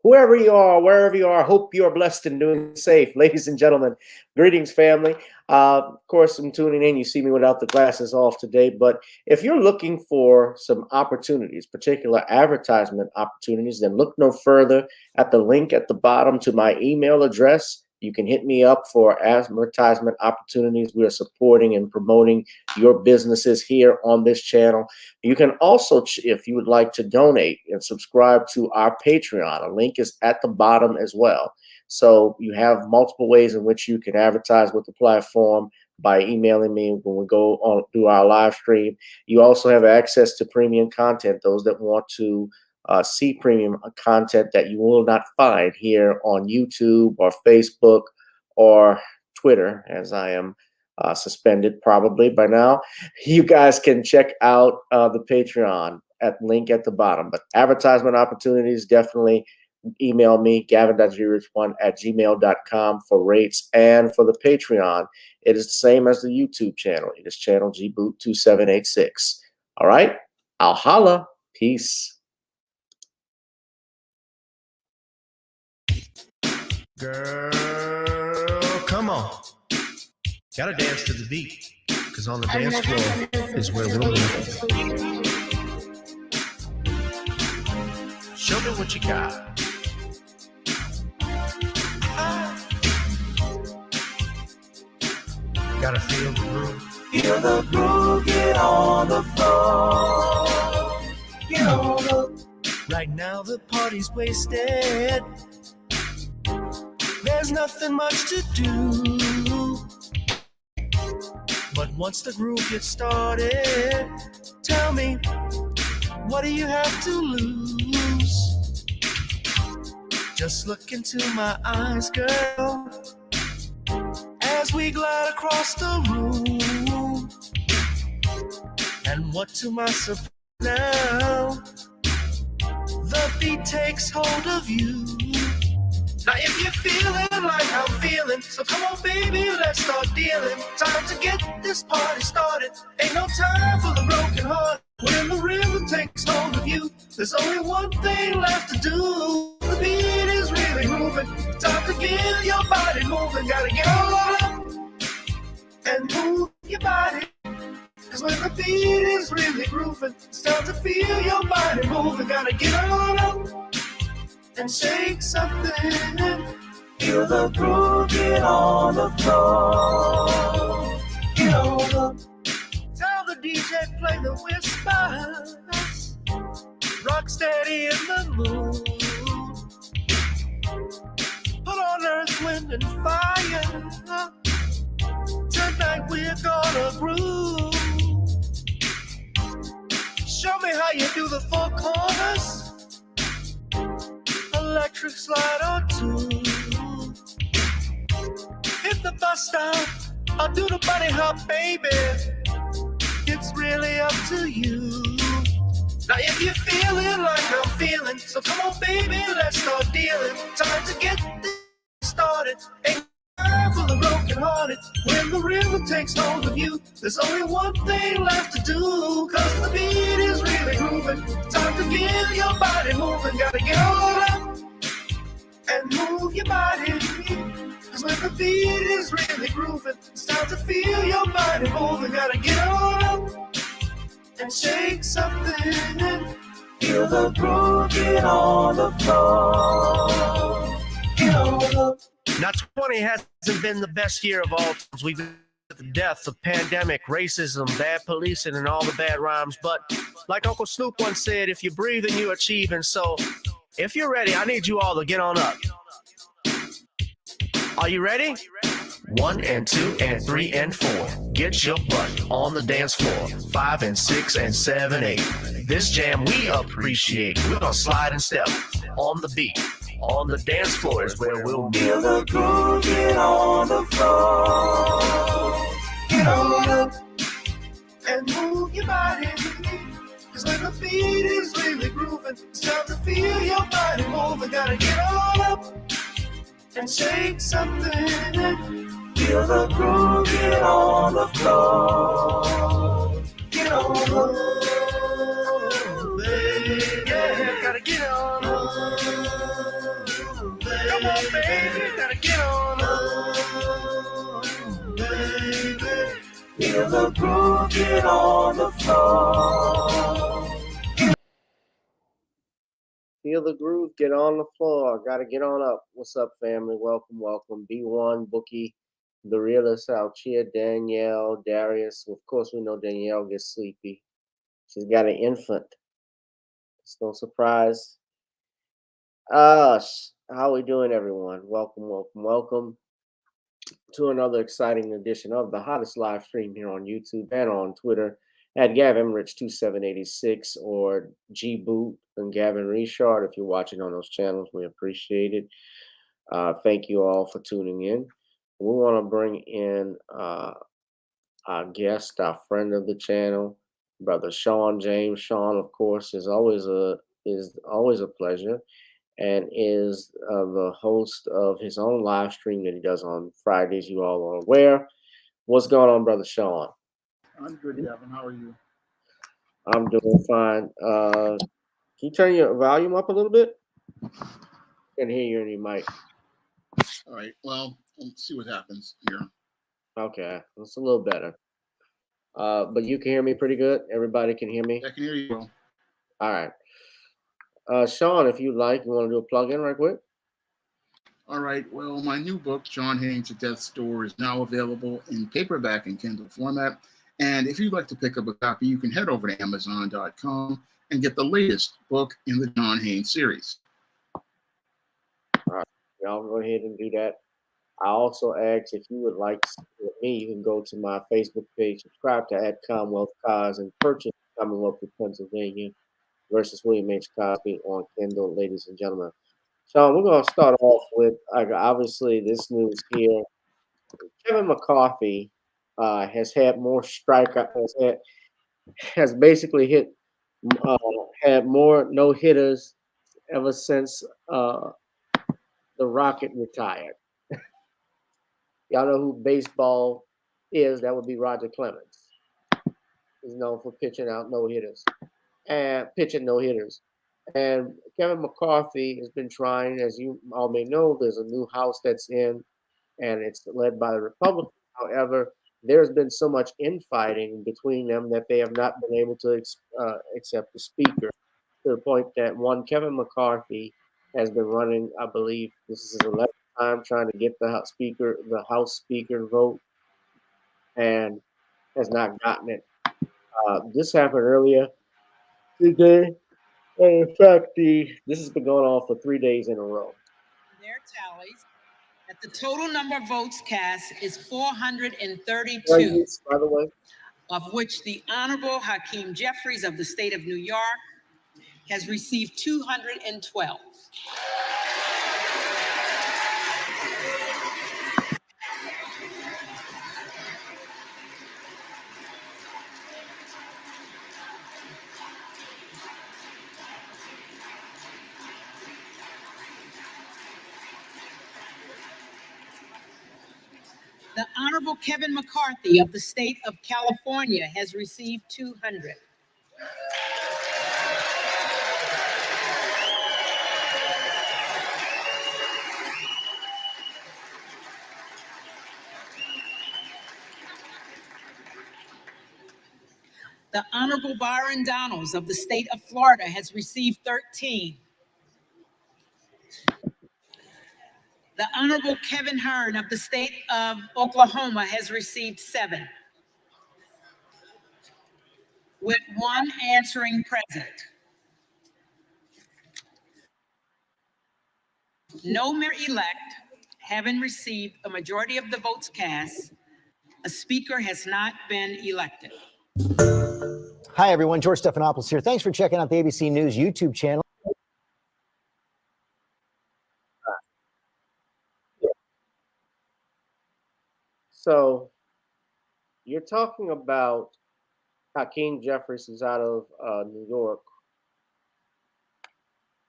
whoever you are, wherever you are, hope you are blessed and doing safe. Ladies and gentlemen, greetings, family. Of course, I'm tuning in. You see me without the glasses off today. But if you're looking for some opportunities, particular advertisement opportunities, then look no further at the link at the bottom to my email address. You can hit me up for advertisement opportunities. We are supporting and promoting your businesses here on this channel. You can also, if you would like to donate and subscribe to our Patreon, a link is at the bottom as well. So you have multiple ways in which you can advertise with the platform by emailing me when we go on through our live stream. You also have access to premium content, those that want to see premium content that you will not find here on YouTube or Facebook or Twitter, as I am suspended probably by now. You guys can check out the Patreon at link at the bottom. But advertisement opportunities, definitely email me, gavin.grich1@gmail.com for rates. And for the Patreon, it is the same as the YouTube channel. It is channel gboot2786. All right, I'll holla. Peace. Girl, come on. Gotta dance to the beat, because on the dance floor is where we'll be. Show me what you got. Gotta feel the groove. Feel the groove, get on the floor. Get on the... Right now the party's wasted. There's nothing much to do. But once the groove gets started, tell me, what do you have to lose? Just look into my eyes, girl, as we glide across the room. And what to my surprise now, the beat takes hold of you. Now if you're feeling like I'm feeling, so come on baby, let's start dealing. Time to get this party started. Ain't no time for the broken heart. When the rhythm takes hold of you, there's only one thing left to do. The beat is really moving. Time to get your body moving. Gotta get on up and move your body. Cause when the beat is really grooving, it's time to feel your body moving. Gotta get on up and shake something. Feel the groove, get on the floor. Get on the... Tell the DJ play the whispers. Rock steady in the mood. Put on earth, wind, and fire. Tonight we're gonna groove. Show me how you do the four corners. Electric slide or two. Hit the bus stop or do the bunny hop, baby. It's really up to you. Now if you're feeling like I'm feeling, so come on baby, let's start dealing. Time to get this started. Ain't time for the broken hearted. When the rhythm takes hold of you, there's only one thing left to do. Cause the beat is really grooving. Time to get your body moving. Gotta get on up and move your body. Cause when the beat is really grooving, it's time to feel your body moving. Gotta get on up and shake something. Feel the groove, get on the floor. Get on the... Now 20 hasn't been the best year of all times. We've been the death of pandemic, racism, bad policing, and all the bad rhymes. But like Uncle Snoop once said, if you breathe and you achieve. And so if you're ready, I need you all to get on up. Are you ready? 1 and 2 and 3 and 4. Get your butt on the dance floor. 5 and 6 and 7, 8. This jam we appreciate. We're gonna slide and step on the beat. On the dance floor is where we'll be. Feel the groove, get on the floor. Get on up and move your body. Cause when the beat is really grooving, it's time to feel your body moving. Gotta get on up and shake something. Feel the groove, get on the floor. Get on the floor, baby. Yeah, gotta get on up. Come on, baby, gotta get on baby. Feel the groove, get on the floor. Feel the groove, get on the floor. Gotta get on up. What's up, family? Welcome, welcome. B1, Bookie, the realist out here, Danielle, Darius. Of course, we know Danielle gets sleepy. She's got an infant. It's no surprise. How we doing, everyone? Welcome, welcome, welcome to another exciting edition of the hottest live stream here on YouTube and on Twitter at GavinRich2786 or GBoot and Gavin Richard. If you're watching on those channels, we appreciate it. Thank you all for tuning in. We want to bring in our guest, our friend of the channel, Brother Shawn James. Shawn, of course, is always a pleasure, and is the host of his own live stream that he does on Fridays. You all are aware. What's going on, Brother Shawn? I'm good, Gavin. How are you? I'm doing fine. Can you turn your volume up a little bit? I can hear you in your mic. All right. Well, let's see what happens here. Okay, it's a little better. But you can hear me pretty good. Everybody can hear me. I can hear you well. All right. Shawn, if you like, you want to do a plug-in right quick? All right. Well, my new book, John Haines, A Death's Door, is now available in paperback and Kindle format. And if you'd like to pick up a copy, you can head over to Amazon.com and get the latest book in the John Haines series. All right. Y'all go ahead and do that. I also ask if you would like to support me, you can go to my Facebook page, subscribe to Commonwealth Cause, and purchase Commonwealth of Pennsylvania versus William H. Cosby on Kindle, ladies and gentlemen. Shawn, we're going to start off with, obviously, this news here. Kevin McCarthy has had more strikeouts, has basically had more no-hitters ever since the Rocket retired. Y'all know who baseball is. That would be Roger Clemens. He's known for pitching out no-hitters and pitching no-hitters. And Kevin McCarthy has been trying, as you all may know, there's a new House that's in, and it's led by the Republicans. However, there's been so much infighting between them that they have not been able to accept the speaker, to the point that Kevin McCarthy has been running, I believe this is his 11th time trying to get the House Speaker vote, and has not gotten it. This happened earlier today. And in fact, this has been going on for 3 days in a row. Their tallies that the total number of votes cast is 432, by the way, of which the Honorable Hakeem Jeffries of the state of New York has received 212. The Honorable Kevin McCarthy of the state of California has received 200. The Honorable Byron Donalds of the state of Florida has received 13. The Honorable Kevin Hearn of the state of Oklahoma has received 7, with 1 answering present. No mayor-elect having received a majority of the votes cast, a speaker has not been elected. Hi, everyone. George Stephanopoulos here. Thanks for checking out the ABC News YouTube channel. So you're talking about Hakeem Jeffries, who's out of New York,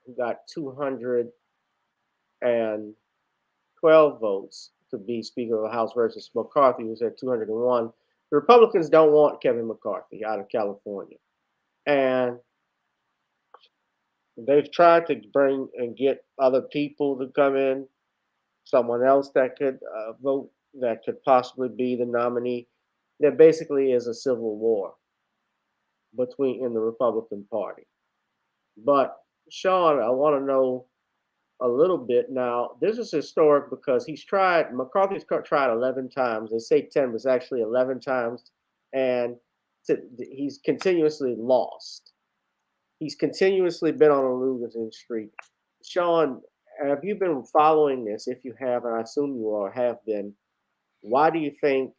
who got 212 votes to be Speaker of the House versus McCarthy, who's at 201. The Republicans don't want Kevin McCarthy out of California. And they've tried to bring and get other people to come in. someone else that could vote that could possibly be the nominee. There basically is a civil war between in the Republican Party. But Shawn, I want to know a little bit now. This is historic because McCarthy's tried 11 times. They say 10 was actually 11 times, and he's continuously lost. He's continuously been on a losing streak. Shawn, have you been following this? If you have, and I assume you are, have been, why do you think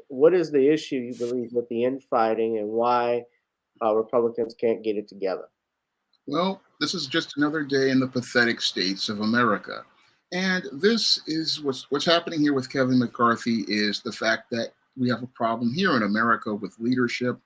what is the issue you believe with the infighting, and why Republicans can't get it together? Well, this is just another day in the pathetic states of America. And this is what's happening here with Kevin McCarthy is the fact that we have a problem here in America with leadership.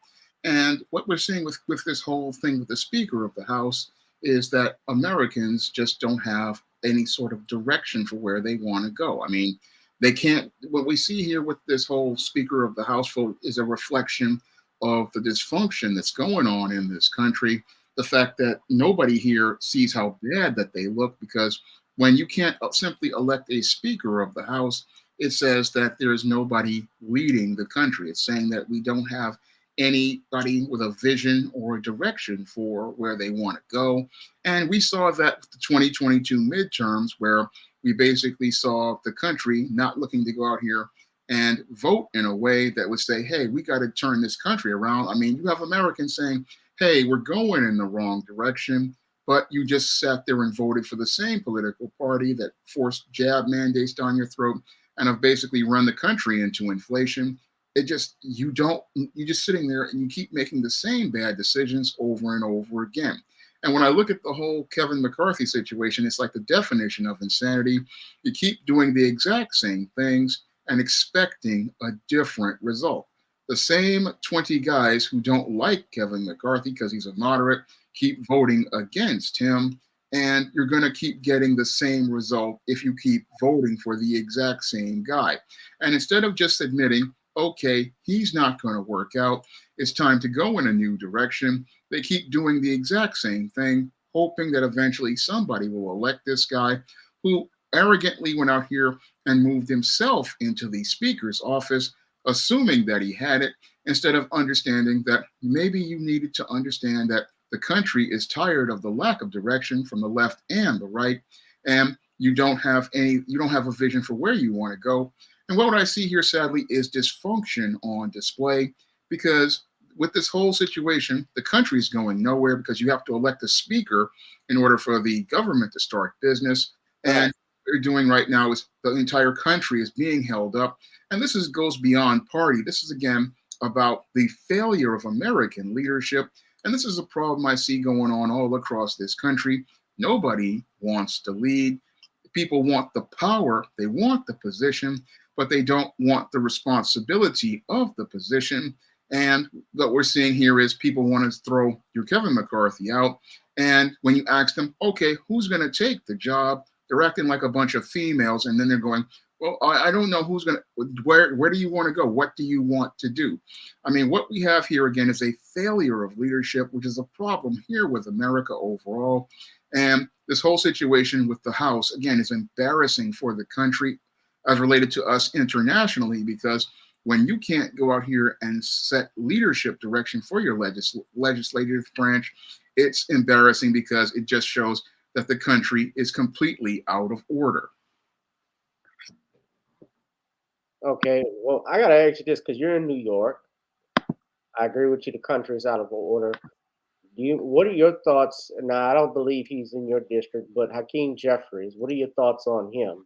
And what we're seeing with this whole thing with the Speaker of the House is that Americans just don't have any sort of direction for where they want to go. I mean, they can't. What we see here with this whole Speaker of the House vote is a reflection of the dysfunction that's going on in this country. The fact that nobody here sees how bad that they look, because when you can't simply elect a Speaker of the House, it says that there is nobody leading the country. It's saying that we don't have anybody with a vision or a direction for where they want to go. And we saw that with the 2022 midterms, where we basically saw the country not looking to go out here and vote in a way that would say, hey, we got to turn this country around. I mean, you have Americans saying, hey, we're going in the wrong direction, but you just sat there and voted for the same political party that forced jab mandates down your throat and have basically run the country into inflation. You're just sitting there and you keep making the same bad decisions over and over again. And when I look at the whole Kevin McCarthy situation, it's like the definition of insanity. You keep doing the exact same things and expecting a different result. The same 20 guys who don't like Kevin McCarthy because he's a moderate keep voting against him, and you're going to keep getting the same result if you keep voting for the exact same guy. And instead of just admitting, okay, he's not going to work out, it's time to go in a new direction, they keep doing the exact same thing, hoping that eventually somebody will elect this guy who arrogantly went out here and moved himself into the Speaker's office, assuming that he had it, instead of understanding that maybe you needed to understand that the country is tired of the lack of direction from the left and the right, and you don't have a vision for where you want to go. And what I see here, sadly, is dysfunction on display, because with this whole situation, the country is going nowhere because you have to elect a speaker in order for the government to start business. And what they're doing right now is the entire country is being held up. And this goes beyond party. This is, again, about the failure of American leadership. And this is a problem I see going on all across this country. Nobody wants to lead. People want the power, they want the position, but they don't want the responsibility of the position. And what we're seeing here is people want to throw your Kevin McCarthy out. And when you ask them, okay, who's going to take the job? They're acting like a bunch of females. And then they're going, well, I don't know who's going to, where do you want to go? What do you want to do? I mean, what we have here, again, is a failure of leadership, which is a problem here with America overall. And this whole situation with the House, again, is embarrassing for the country as related to us internationally, because when you can't go out here and set leadership direction for your legislative branch, it's embarrassing because it just shows that the country is completely out of order. Okay, well, I gotta ask you this because you're in New York. I agree with you. The country is out of order. What are your thoughts? Now, I don't believe he's in your district, but Hakeem Jeffries. What are your thoughts on him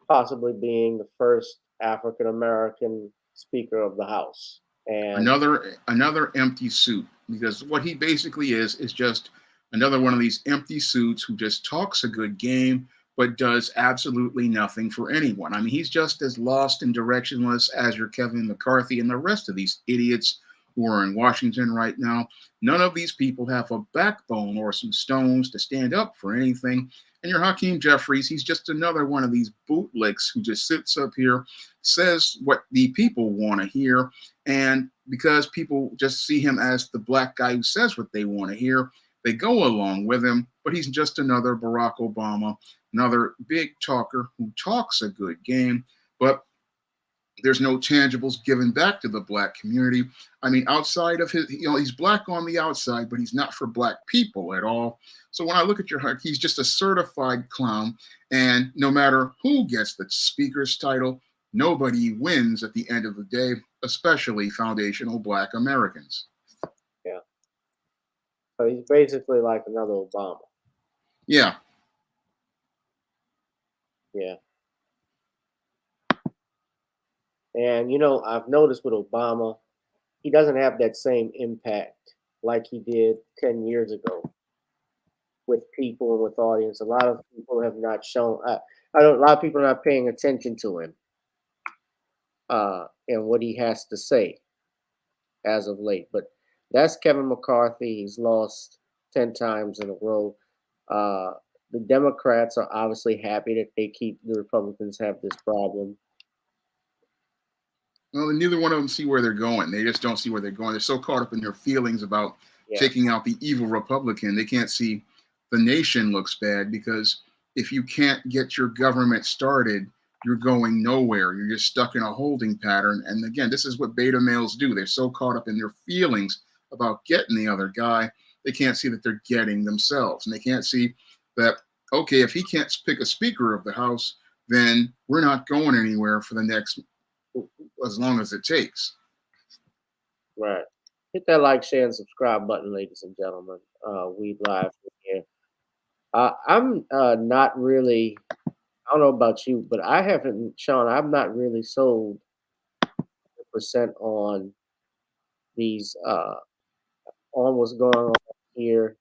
possibly being the first African American Speaker of the House? And another empty suit, because what he basically is just another one of these empty suits who just talks a good game but does absolutely nothing for anyone. I mean, he's just as lost and directionless as your Kevin McCarthy and the rest of these idiots who are in Washington right now. None of these people have a backbone or some stones to stand up for anything. And your Hakeem Jeffries, he's just another one of these bootlicks who just sits up here, says what the people want to hear. And because people just see him as the black guy who says what they want to hear, they go along with him. But he's just another Barack Obama, another big talker who talks a good game, but there's no tangibles given back to the black community. I mean, outside of his, he's black on the outside, but he's not for black people at all. So when I look at your heart, he's just a certified clown. And no matter who gets the speaker's title, nobody wins at the end of the day, especially foundational black Americans. Yeah. So he's basically like another Obama. Yeah. Yeah. And, I've noticed with Obama, he doesn't have that same impact like he did 10 years ago with people and with audience. A lot of people have not shown, a lot of people are not paying attention to him and what he has to say as of late. But that's Kevin McCarthy. He's lost 10 times in a row. The Democrats are obviously happy that the Republicans have this problem. Well, neither one of them see where they're going. They just don't see where they're going. They're so caught up in their feelings about taking out the evil Republican. They can't see the nation looks bad, because if you can't get your government started, you're going nowhere. You're just stuck in a holding pattern. And again, this is what beta males do. They're so caught up in their feelings about getting the other guy, they can't see that they're getting themselves. And they can't see that, okay, if he can't pick a Speaker of the House, then we're not going anywhere for the next, as long as it takes. Right. Hit that like, share, and subscribe button, ladies and gentlemen. We live here. I'm not really, I don't know about you, but I haven't, Sean, I'm not really sold percent on these, on what's going on here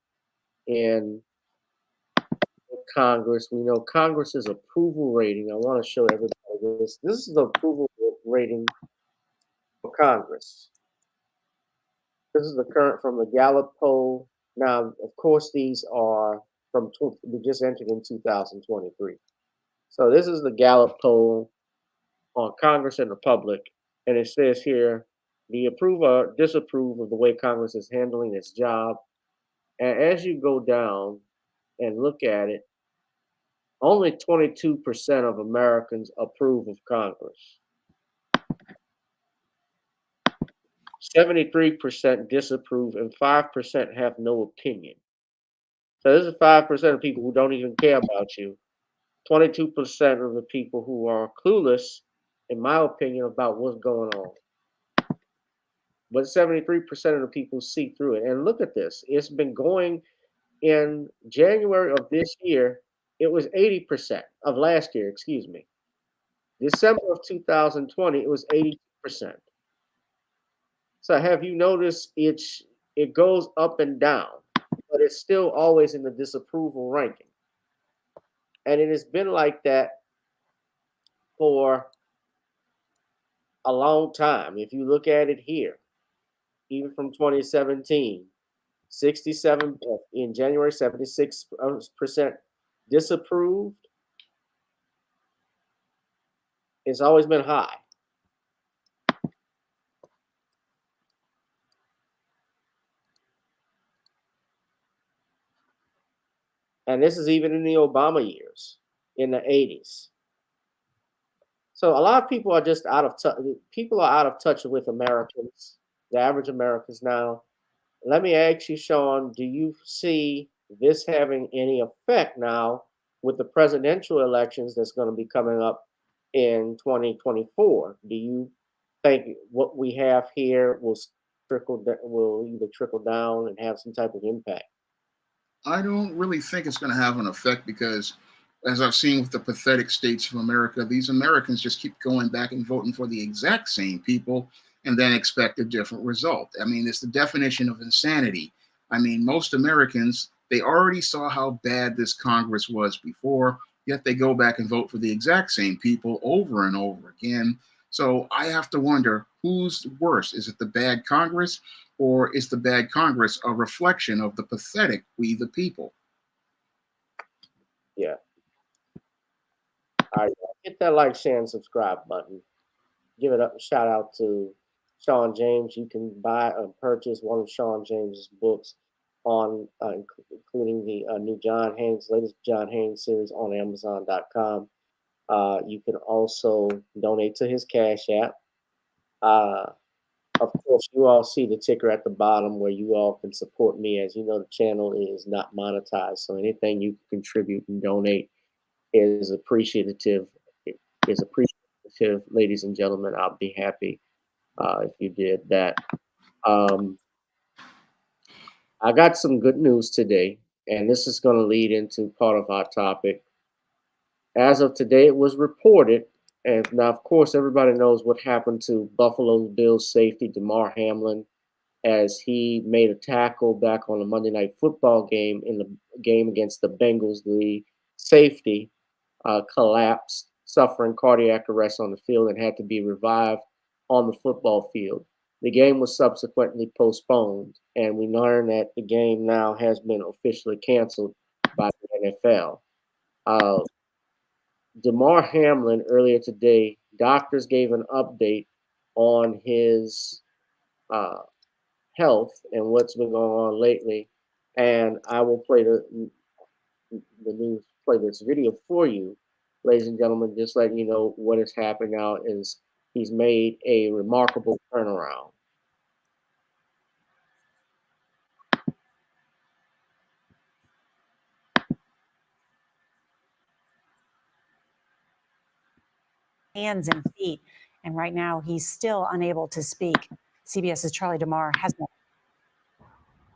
in Congress. We know Congress's approval rating. I want to show everybody this. This is the approval rating for Congress. This is the current from the Gallup poll. Now, of course, these are from we just entered in 2023. So this is the Gallup poll on Congress and the public, and it says here, the approve or disapprove of the way Congress is handling its job. And as you go down and look at it, only 22% of Americans approve of Congress. 73% disapprove, and 5% have no opinion. So this is 5% of people who don't even care about you. 22% of the people who are clueless, in my opinion, about what's going on. But 73% of the people see through it. And look at this. It's been going in January of this year. It was 80% of last year, excuse me. December of 2020, it was 80%. So have you noticed it goes up and down, but it's still always in the disapproval ranking. And it has been like that for a long time. If you look at it here, even from 2017, 67 in January, 76% disapproved. It's always been high. And this is even in the Obama years, in the 80s. So a lot of people are just out of touch. People are out of touch with Americans, the average Americans now. Let me ask you, Sean, do you see this having any effect now with the presidential elections that's going to be coming up in 2024? Do you think what we have here will either trickle down and have some type of impact? I don't really think it's going to have an effect, because as I've seen with the pathetic states of America, these Americans just keep going back and voting for the exact same people and then expect a different result. I mean, it's the definition of insanity. I mean, most Americans, they already saw how bad this Congress was before, yet they go back and vote for the exact same people over and over again. So I have to wonder, who's worse? Is it the bad Congress, or is the bad Congress a reflection of the pathetic we the people? Yeah. All right, hit that like, share, and subscribe button. Give it a shout out to Shawn James. You can buy and purchase one of Shawn James's books. on including the new John Haynes, latest John Haynes series on Amazon.com. You can also donate to his Cash App. Of course, you all see the ticker at the bottom where you all can support me. As you know, the channel is not monetized, so anything you contribute and donate is appreciative. Is appreciative, ladies and gentlemen. I'll be happy if you did that. I got some good news today, and this is going to lead into part of our topic. As of today, it was reported, and now, of course, everybody knows what happened to Buffalo Bills safety Damar Hamlin as he made a tackle back on a Monday Night Football game in the game against the Bengals. The safety collapsed, suffering cardiac arrest on the field, and had to be revived on the football field. The game was subsequently postponed, and we learn that the game now has been officially canceled by the NFL. Damar Hamlin, earlier today, doctors gave an update on his health and what's been going on lately. And I will play the news, play this video for you, ladies and gentlemen, just letting you know what has happened now is he's made a remarkable turnaround. Hands and feet. And right now, he's still unable to speak. CBS's Charlie DeMar has more.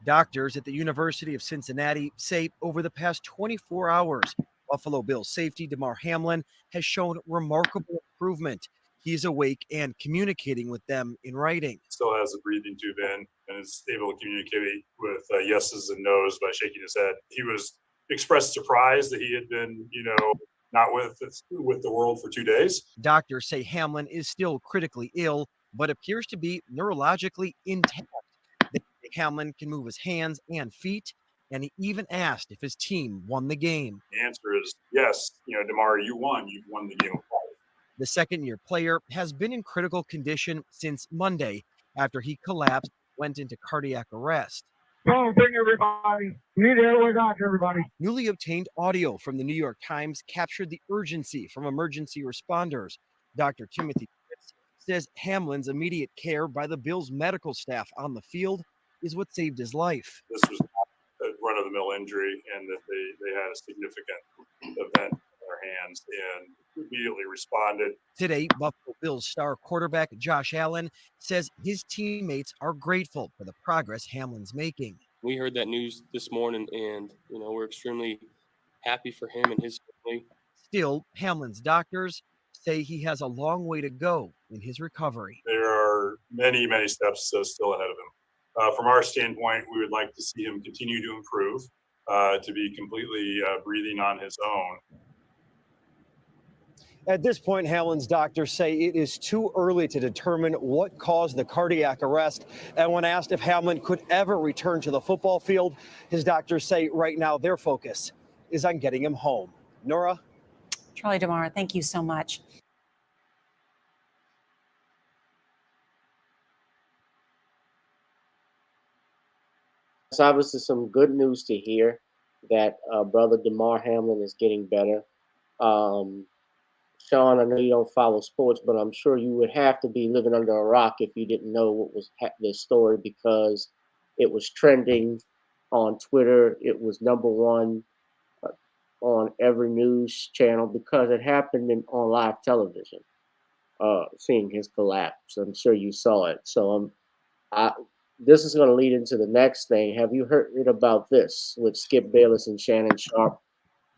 Doctors at the University of Cincinnati say over the past 24 hours, Buffalo Bills safety Damar Hamlin has shown remarkable improvement. He's awake and communicating with them in writing. Still has a breathing tube in and is able to communicate with yeses and nos by shaking his head. He was expressed surprise that he had been, not with the world for 2 days. Doctors say Hamlin is still critically ill, but appears to be neurologically intact. Hamlin can move his hands and feet, and he even asked if his team won the game. The answer is yes. Damar, you won. You've won the game. The second-year player has been in critical condition since Monday after he collapsed, went into cardiac arrest. Don't bring everybody. You need to airway doctor, everybody. Newly obtained audio from the New York Times captured the urgency from emergency responders. Dr. Timothy Fritz says Hamlin's immediate care by the Bills' medical staff on the field is what saved his life. This was not a run-of-the-mill injury, and that they had a significant event in their hands and immediately responded. Today, Buffalo Bills star quarterback Josh Allen says his teammates are grateful for the progress Hamlin's making. We heard that news this morning, and we're extremely happy for him and his family. Still, Hamlin's doctors say he has a long way to go in his recovery. There are many, many steps still ahead of him. From our standpoint, we would like to see him continue to improve, to be completely breathing on his own. At this point, Hamlin's doctors say it is too early to determine what caused the cardiac arrest. And when asked if Hamlin could ever return to the football field, his doctors say right now their focus is on getting him home. Nora? Charlie DeMar, thank you so much. It's obviously some good news to hear that brother Damar Hamlin is getting better. Shawn, I know you don't follow sports, but I'm sure you would have to be living under a rock if you didn't know what was this story, because it was trending on Twitter. It was #1 on every news channel because it happened on live television. Seeing his collapse, I'm sure you saw it. So this is going to lead into the next thing. Have you heard about this with Skip Bayless and Shannon Sharpe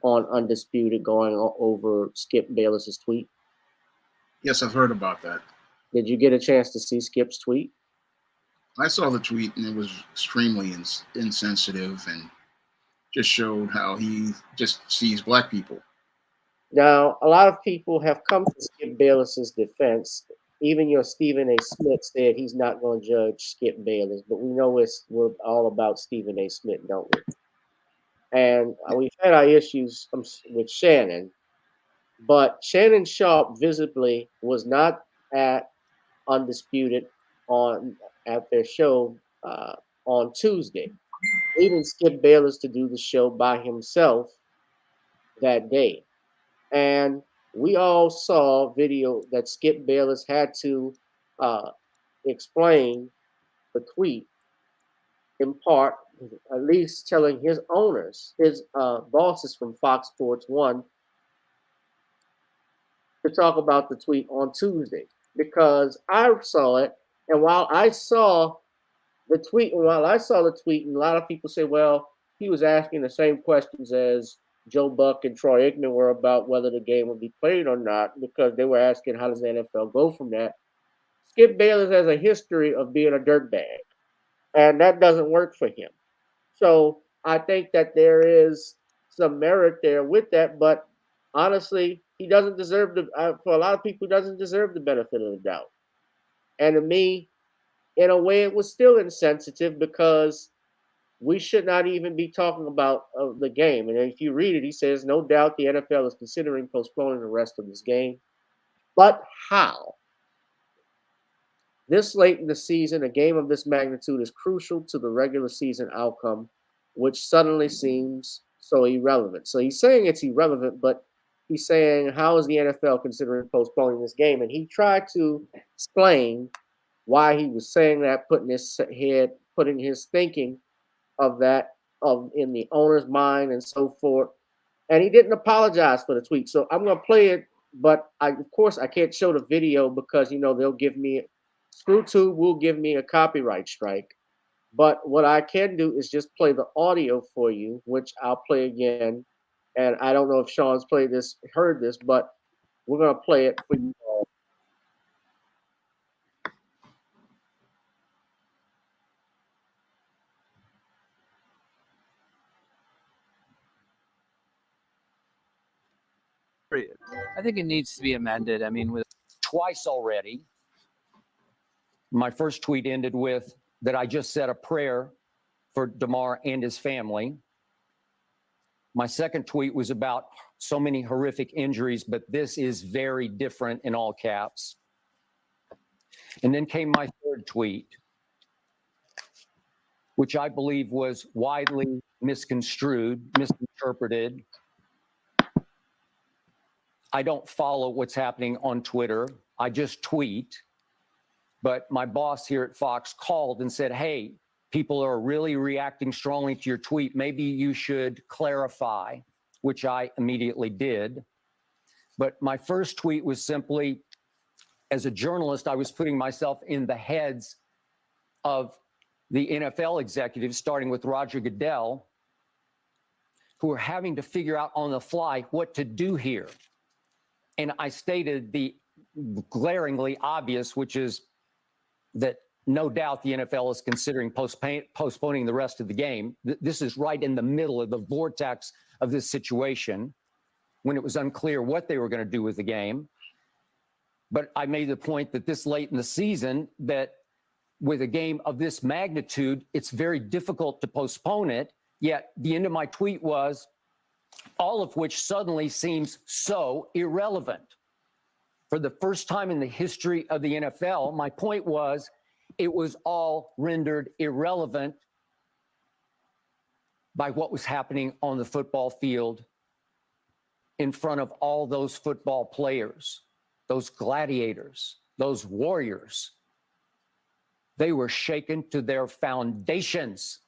on Undisputed going over Skip Bayless's tweet? Yes, I've heard about that. Did you get a chance to see Skip's tweet? I saw the tweet, and it was extremely insensitive and just showed how he just sees black people. Now, a lot of people have come to Skip Bayless's defense. Even your Stephen A. Smith said he's not going to judge Skip Bayless, but we know we're all about Stephen A. Smith, don't we? And we've had our issues with Shannon, but Shannon Sharpe visibly was not at Undisputed at their show on Tuesday. leaving Skip Bayless to do the show by himself that day. And we all saw video that Skip Bayless had to explain the tweet in part, at least telling his owners, his bosses from Fox Sports 1, to talk about the tweet on Tuesday. Because I saw it, and while I saw the tweet, and a lot of people say, well, he was asking the same questions as Joe Buck and Troy Aikman were about whether the game would be played or not, because they were asking how does the NFL go from that. Skip Bayless has a history of being a dirtbag, and that doesn't work for him. So I think that there is some merit there with that, but honestly, he doesn't deserve for a lot of people, he doesn't deserve the benefit of the doubt. And to me, in a way, it was still insensitive because we should not even be talking about the game. And if you read it, he says, no doubt the NFL is considering postponing the rest of this game. But how? This late in the season, a game of this magnitude is crucial to the regular season outcome, which suddenly seems so irrelevant. So he's saying it's irrelevant, but he's saying, how is the NFL considering postponing this game? And he tried to explain why he was saying that, putting his thinking of that in the owner's mind and so forth. And he didn't apologize for the tweet. So I'm going to play it, but of course I can't show the video because they'll give me ScrewTube will give me a copyright strike. But what I can do is just play the audio for you, which I'll play again. And I don't know if Sean's heard this, but we're going to play it for you all. I think it needs to be amended. I mean, with twice already. My first tweet ended with that I just said a prayer for Damar and his family. My second tweet was about so many horrific injuries, but this is very different in all caps. And then came my third tweet, which I believe was widely misconstrued, misinterpreted. I don't follow what's happening on Twitter. I just tweet. But my boss here at Fox called and said, hey, people are really reacting strongly to your tweet. Maybe you should clarify, which I immediately did. But my first tweet was simply, as a journalist, I was putting myself in the heads of the NFL executives, starting with Roger Goodell, who are having to figure out on the fly what to do here. And I stated the glaringly obvious, which is that no doubt the NFL is considering postponing the rest of the game. This is right in the middle of the vortex of this situation when it was unclear what they were going to do with the game. But I made the point that this late in the season, that with a game of this magnitude, it's very difficult to postpone it. Yet the end of my tweet was, all of which suddenly seems so irrelevant. For the first time in the history of the NFL, my point was, it was all rendered irrelevant by what was happening on the football field in front of all those football players, those gladiators, those warriors. They were shaken to their foundations.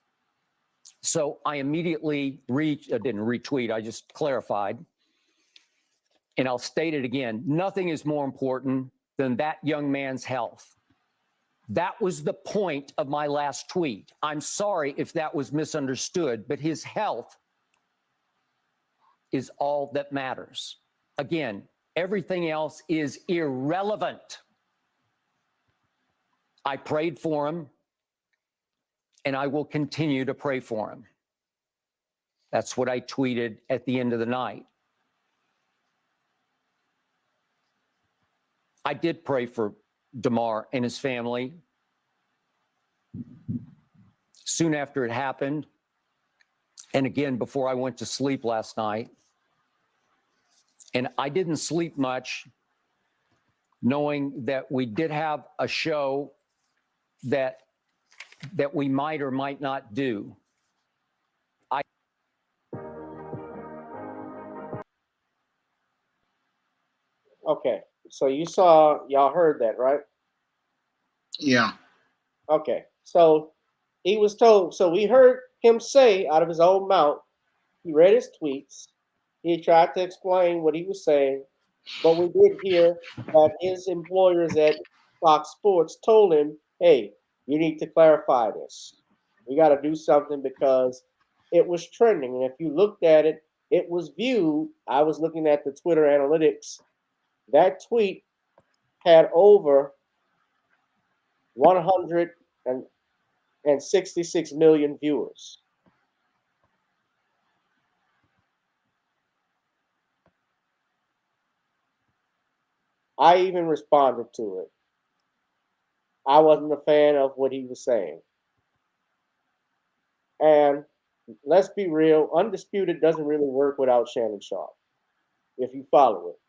So I immediately didn't retweet, I just clarified. And I'll state it again, nothing is more important than that young man's health. That was the point of my last tweet. I'm sorry if that was misunderstood, but his health is all that matters. Again, everything else is irrelevant. I prayed for him, and I will continue to pray for him. That's what I tweeted at the end of the night. I did pray for Damar and his family soon after it happened, and again before I went to sleep last night. And I didn't sleep much, knowing that we did have a show that we might or might not do. Okay. So y'all heard that, right? Yeah. Okay. So he was told, so we heard him say out of his own mouth, he read his tweets, he tried to explain what he was saying, but we did hear that his employers at Fox Sports told him, hey, you need to clarify this. You got to do something because it was trending. And if you looked at it, it was viewed. I was looking at the Twitter analytics. That tweet had over 166 million viewers. I even responded to it. I wasn't a fan of what he was saying. And let's be real, Undisputed doesn't really work without Shannon Sharpe, if you follow it.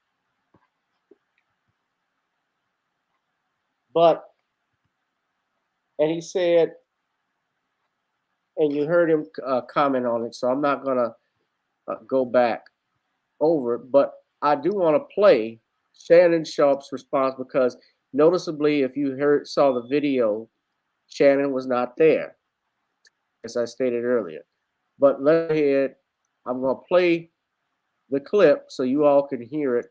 But, and he said, and you heard him comment on it, so I'm not going to go back over it, but I do want to play Shannon Sharpe's response because noticeably, if you saw the video, Shannon was not there, as I stated earlier. But let's hear, I'm going to play the clip so you all can hear it.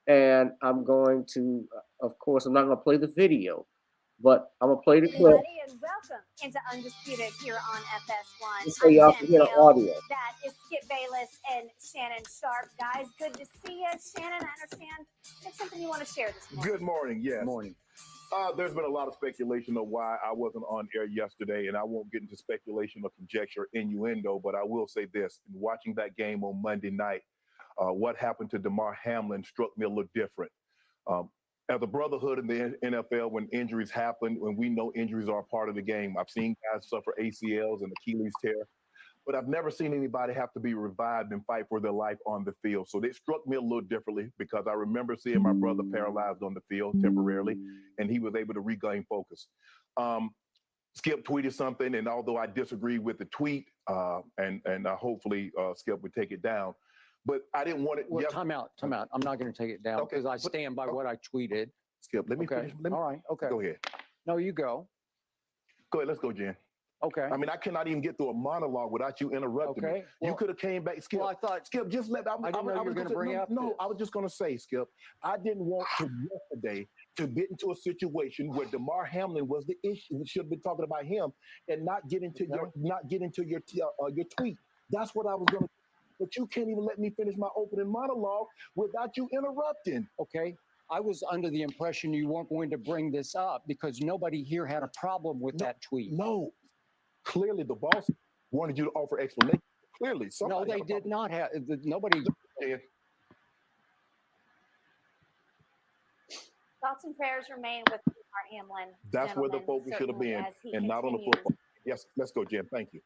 And I'm going to, of course, I'm not going to play the video, but I'm going to play the clip. Everybody, and welcome into Undisputed here on FS1. Just so y'all can hear the audio. That is Skip Bayless and Shannon Sharpe. Guys, good to see you. Shannon, I understand there's something you want to share this morning. Good morning, yes. Good morning. There's been a lot of speculation of why I wasn't on air yesterday, and I won't get into speculation or conjecture, innuendo, but I will say this. In watching that game on Monday night, what happened to Damar Hamlin struck me a little different. As a brotherhood in the NFL, when injuries happen, when we know injuries are a part of the game, I've seen guys suffer ACLs and Achilles tear, but I've never seen anybody have to be revived and fight for their life on the field. So they struck me a little differently because I remember seeing my brother paralyzed on the field temporarily, and he was able to regain focus. Skip tweeted something, and although I disagree with the tweet, and hopefully Skip would take it down, but I didn't want it. Well, time out. I'm not going to take it down because I stand by what I tweeted. Skip, let me finish. All right. Okay. Go ahead. No, you go. Go ahead. Let's go, Jen. Okay. I mean, I cannot even get through a monologue without you interrupting me. Well, you could have came back, Skip. Well, I thought Skip, just let. I didn't know you were going to bring up. No, I was just going to say, Skip. I didn't want to yesterday to get into a situation where Damar Hamlin was the issue. We should have been talking about him and not get into your tweet. That's what I was going to. But you can't even let me finish my opening monologue without you interrupting. Okay. I was under the impression you weren't going to bring this up because nobody here had a problem with that tweet. No. Clearly, the boss wanted you to offer explanation. Clearly, no, they did not have. Nobody. Thoughts and prayers remain with Damar Hamlin. That's where the focus should have been, and not on the football. Yes, let's go, Jen. Thank you.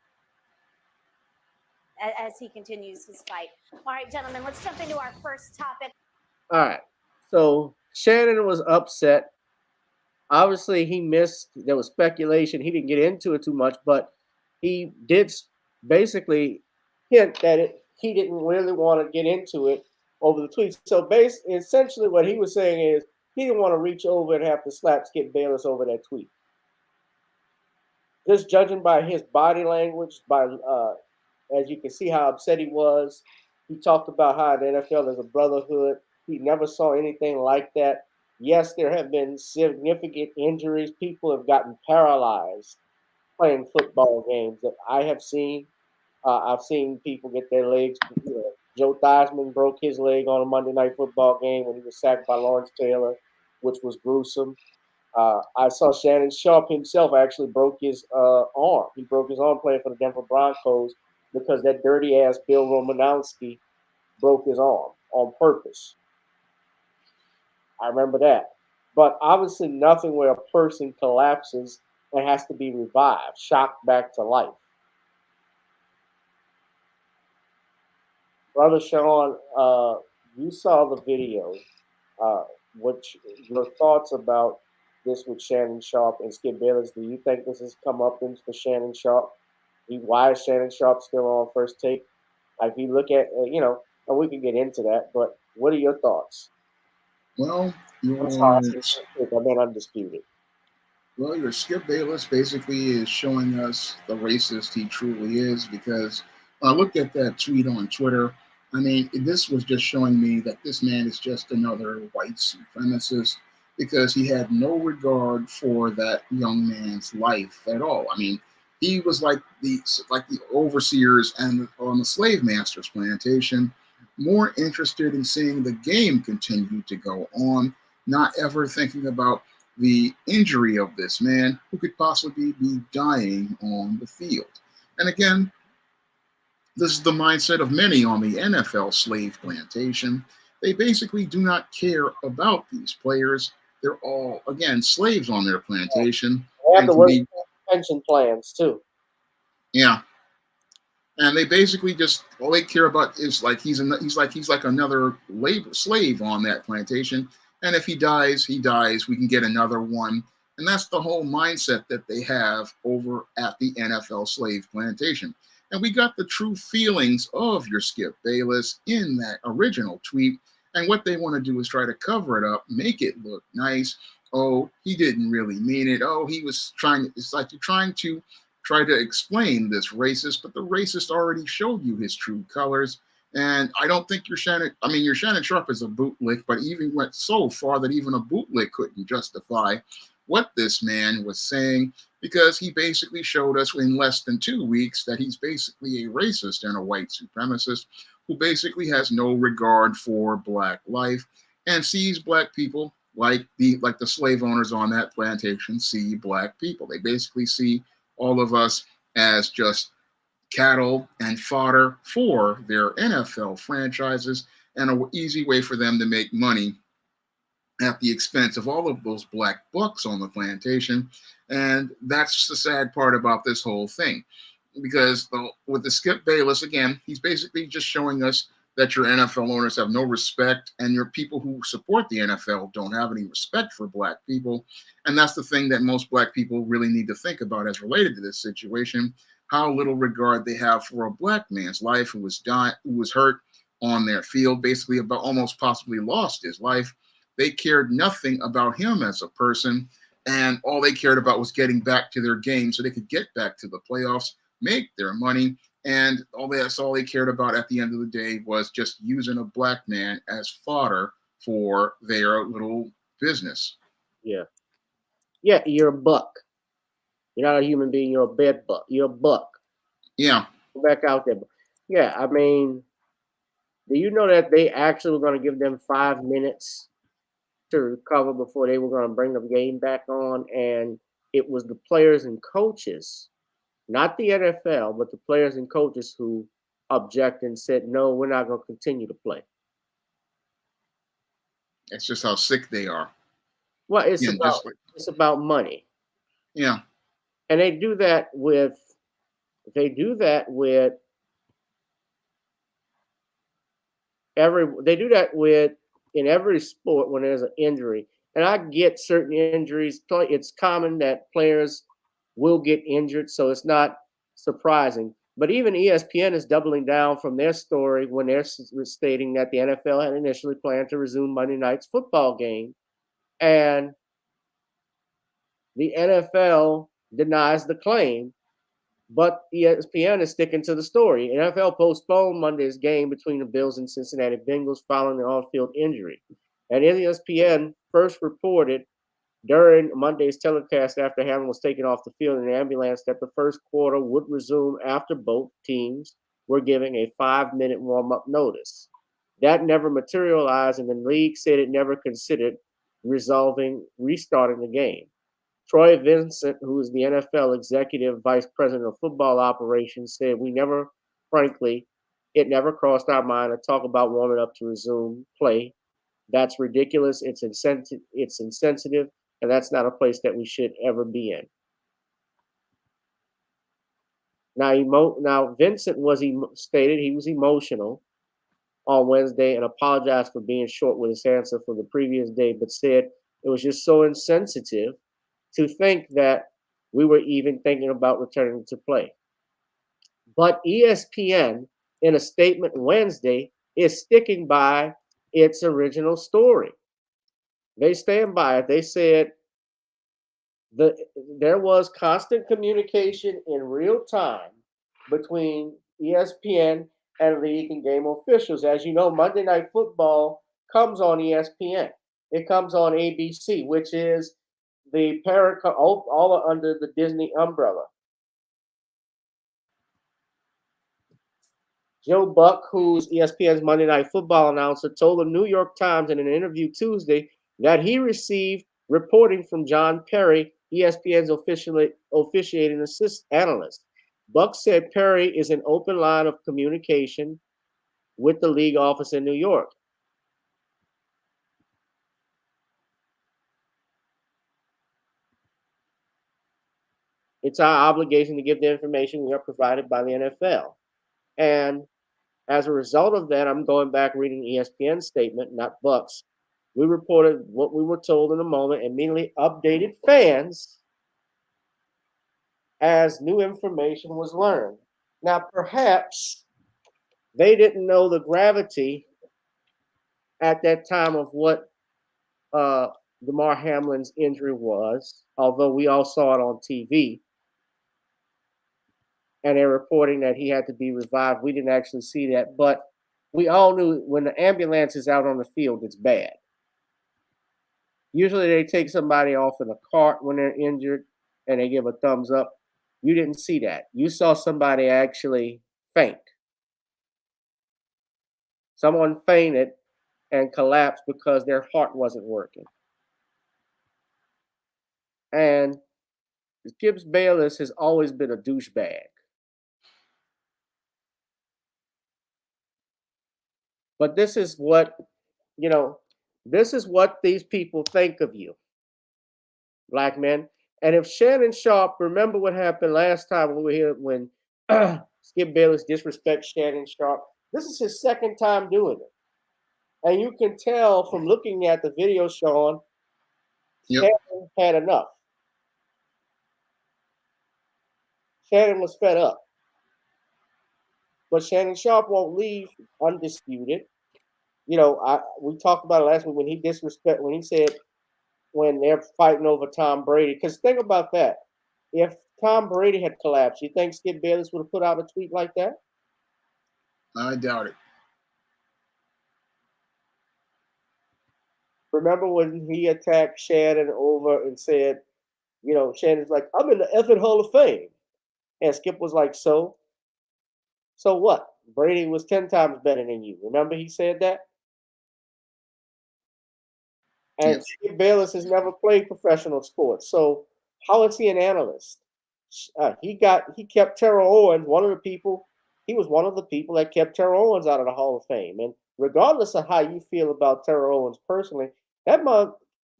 As he continues his fight. All right, gentlemen, let's jump into our first topic. All right. So Shannon was upset. Obviously, he missed. There was speculation. He didn't get into it too much, but he did basically hint that he didn't really want to get into it over the tweets. So essentially what he was saying is he didn't want to reach over and have to slap Skip Bayless over that tweet. Just judging by his body language, as you can see how upset he was. He talked about how the NFL is a brotherhood. He never saw anything like that. Yes, there have been significant injuries. People have gotten paralyzed playing football games that I have seen. I've seen people get their legs. Joe Theismann broke his leg on a Monday Night Football game when he was sacked by Lawrence Taylor, which was gruesome. I saw Shannon Sharpe himself actually broke his arm. He broke his arm playing for the Denver Broncos because that dirty-ass Bill Romanowski broke his arm on purpose. I remember that. But obviously nothing where a person collapses and has to be revived, shocked back to life. Brother Shawn, you saw the video. Your thoughts about this with Shannon Sharpe and Skip Bayless? Do you think this has come up for Shannon Sharpe? Why is Shannon Sharpe still on First Take? If you look at, and we can get into that, but what are your thoughts? Well, I'm sorry, your I meant undisputed. Well, your Skip Bayless basically is showing us the racist he truly is, because when I looked at that tweet on Twitter, I mean, this was just showing me that this man is just another white supremacist, because he had no regard for that young man's life at all. I mean, he was like the overseers and on the slave master's plantation, more interested in seeing the game continue to go on, not ever thinking about the injury of this man who could possibly be dying on the field. And again, this is the mindset of many on the NFL slave plantation. They basically do not care about these players. They're all, again, slaves on their plantation. They have And the can worst be, pension plans too. yeah. And they basically just all they care about is like he's like another labor slave on that plantation. And if he dies, he dies. We can get another one. And that's the whole mindset that they have over at the NFL slave plantation. And we got the true feelings of your Skip Bayless in that original tweet. And what they want to do is try to cover it up, make it look nice. Oh, he didn't really mean it. Oh, he was trying. It's like you're trying to try to explain this racist, but the racist already showed you his true colors. And I don't think your Shannon Sharpe is a bootlick, but even went so far that even a bootlick couldn't justify what this man was saying, because he basically showed us in less than 2 weeks that he's basically a racist and a white supremacist who basically has no regard for black life and sees black people like the slave owners on that plantation see black people. They basically see all of us as just cattle and fodder for their NFL franchises, and an easy way for them to make money at the expense of all of those black bucks on the plantation. And that's the sad part about this whole thing, because with the Skip Bayless, again, he's basically just showing us that your NFL owners have no respect, and your people who support the NFL don't have any respect for black people. And that's the thing that most black people really need to think about as related to this situation: how little regard they have for a black man's life who was hurt on their field, basically about almost possibly lost his life. They cared nothing about him as a person, and all they cared about was getting back to their game so they could get back to the playoffs, make their money. And that's all they cared about at the end of the day was just using a black man as fodder for their little business. Yeah. Yeah, you're a buck. You're not a human being. You're a bed buck. You're a buck. Yeah. Go back out there. Yeah, I mean, do you know that they actually were going to give them 5 minutes to recover before they were going to bring the game back on? And it was the players and coaches, not the NFL, but the players and coaches who objected and said, no, we're not going to continue to play. That's just how sick they are. Well, it's about money. Yeah. And they do that with in every sport when there's an injury. And I get certain injuries. It's common that players will get injured, so it's not surprising. But even ESPN is doubling down from their story when they're stating that the NFL had initially planned to resume Monday night's football game, and the NFL denies the claim, but ESPN is sticking to the story. NFL postponed Monday's game between the Bills and Cincinnati Bengals following the on-field injury. And ESPN first reported during Monday's telecast after Hamlin was taken off the field in an ambulance that the first quarter would resume after both teams were giving a 5-minute warm-up notice. That never materialized, and the league said it never considered restarting the game. Troy Vincent, who is the NFL Executive Vice President of Football Operations, said, it never crossed our mind to talk about warming up to resume play. That's ridiculous. It's insensitive, and that's not a place that we should ever be in. Now Vincent stated he was emotional on Wednesday and apologized for being short with his answer for the previous day, but said it was just so insensitive to think that we were even thinking about returning to play. But ESPN, in a statement Wednesday, is sticking by its original story. They stand by it. They said there was constant communication in real time between ESPN and league and game officials. As you know, Monday Night Football comes on ESPN. It comes on ABC, which is the parent, all are under the Disney umbrella. Joe Buck, who's ESPN's Monday Night Football announcer, told the New York Times in an interview Tuesday that he received reporting from John Perry, ESPN's officiating analyst. Buck said Perry is an open line of communication with the league office in New York. It's our obligation to give the information we are provided by the NFL. And as a result of that, I'm going back reading ESPN's statement, not Buck's. We reported what we were told in the moment, immediately updated fans as new information was learned. Now, perhaps they didn't know the gravity at that time of what Damar Hamlin's injury was, although we all saw it on TV. And they're reporting that he had to be revived. We didn't actually see that, but we all knew when the ambulance is out on the field, it's bad. Usually they take somebody off in a cart when they're injured and they give a thumbs up. You didn't see that. You saw somebody actually faint. Someone fainted and collapsed because their heart wasn't working. And Skip Bayless has always been a douchebag. But this is what, this is what these people think of you, black men. And if Shannon Sharpe, remember what happened last time we were here when Skip Bayless disrespects Shannon Sharpe. This is his second time doing it. And you can tell from looking at the video, Shawn, Shannon had enough. Shannon was fed up. But Shannon Sharpe won't leave undisputed. We talked about it last week when he said when they're fighting over Tom Brady. Because think about that. If Tom Brady had collapsed, you think Skip Bayless would have put out a tweet like that? I doubt it. Remember when he attacked Shannon over and said, Shannon's like, I'm in the effing Hall of Fame. And Skip was like, so what? Brady was 10 times better than you. Remember he said that? And Skip Bayless has never played professional sports. So how is he an analyst? He kept Terrell Owens, he was one of the people that kept Terrell Owens out of the Hall of Fame. And regardless of how you feel about Terrell Owens personally, that mug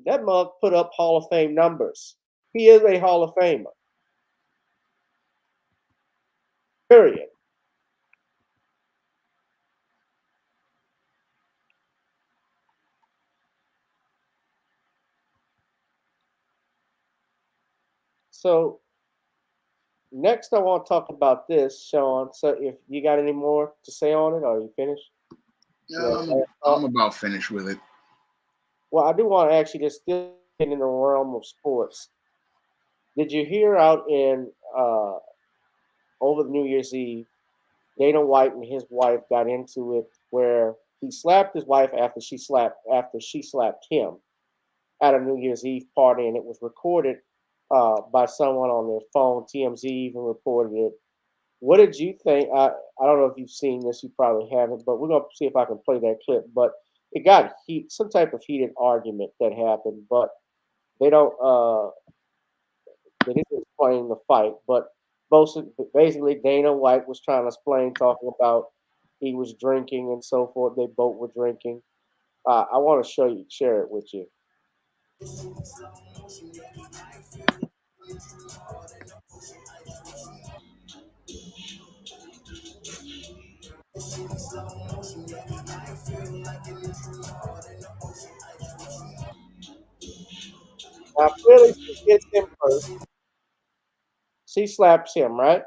put up Hall of Fame numbers. He is a Hall of Famer. Period. So next I want to talk about this, Shawn. So if you got any more to say on it, or are you finished? No, I'm about finished with it. Well, I do want to actually just still get in the realm of sports. Did you hear out in over the New Year's Eve, Dana White and his wife got into it where he slapped his wife after she slapped him at a New Year's Eve party, and it was recorded by someone on their phone. TMZ even reported it. What did you think? I don't know if you've seen this. You probably haven't, but we're going to see if I can play that clip. But it got some type of heated argument that happened, but they didn't explain the fight. But basically, Dana White was trying to explain, talking about he was drinking and so forth. They both were drinking. I want to share it with you. Now, clearly, she hits him first. She slaps him, right?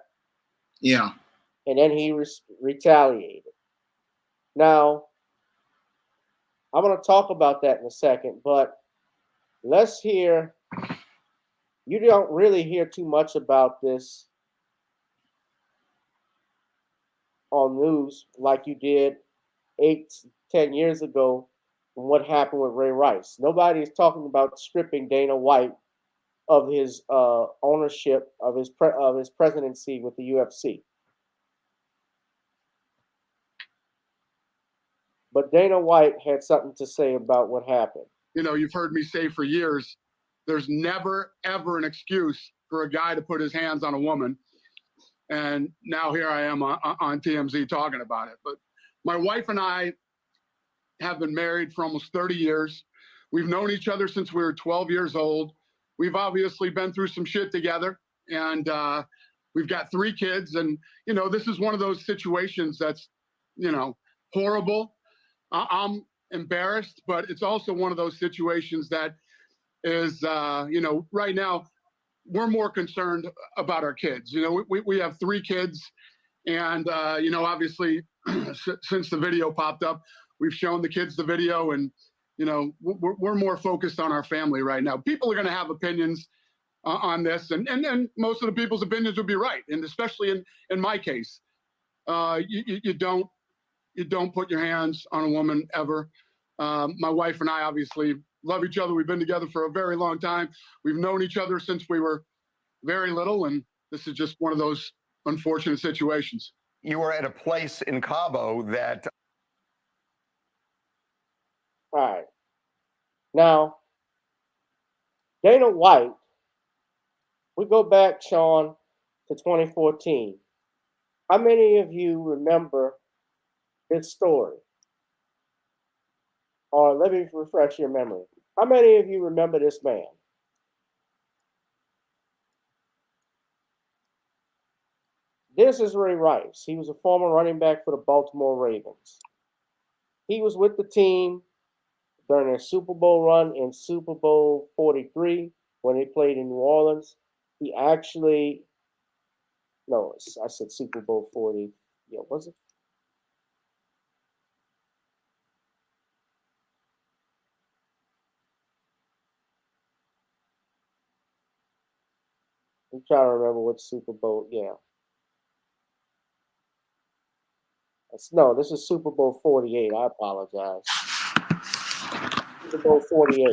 Yeah. And then he retaliated. Now, I'm going to talk about that in a second, but let's hear. You don't really hear too much about this on news like you did 8-10 years ago from what happened with Ray Rice. Nobody is talking about stripping Dana White of his ownership of his presidency with the UFC. But Dana White had something to say about what happened. You know, you've heard me say for years, there's never, ever an excuse for a guy to put his hands on a woman. And now here I am on TMZ talking about it. But my wife and I have been married for almost 30 years. We've known each other since we were 12 years old. We've obviously been through some shit together. And we've got 3 kids. And, you know, this is one of those situations that's, you know, horrible. I'm embarrassed, but it's also one of those situations that is, you know, right now we're more concerned about our kids. You know, we have 3 kids, and you know, obviously, since the video popped up, we've shown the kids the video, and you know, we're more focused on our family right now. People are going to have opinions on this, and most of the people's opinions would be right, and especially in my case, you don't put your hands on a woman ever. My wife and I obviously love each other. We've been together for a very long time. We've known each other since we were very little, and this is just one of those unfortunate situations. You were at a place in Cabo that. All right. Now, Dana White, we go back, Shawn, to 2014. How many of you remember this story? Or let me refresh your memory. How many of you remember this man? This is Ray Rice. He was a former running back for the Baltimore Ravens. He was with the team during their Super Bowl run in Super Bowl 43 when they played in New Orleans. He actually, no, I said Super Bowl 40. Yeah, was it? I'm trying to remember what Super Bowl, yeah. No, this is Super Bowl 48. I apologize. Super Bowl 48.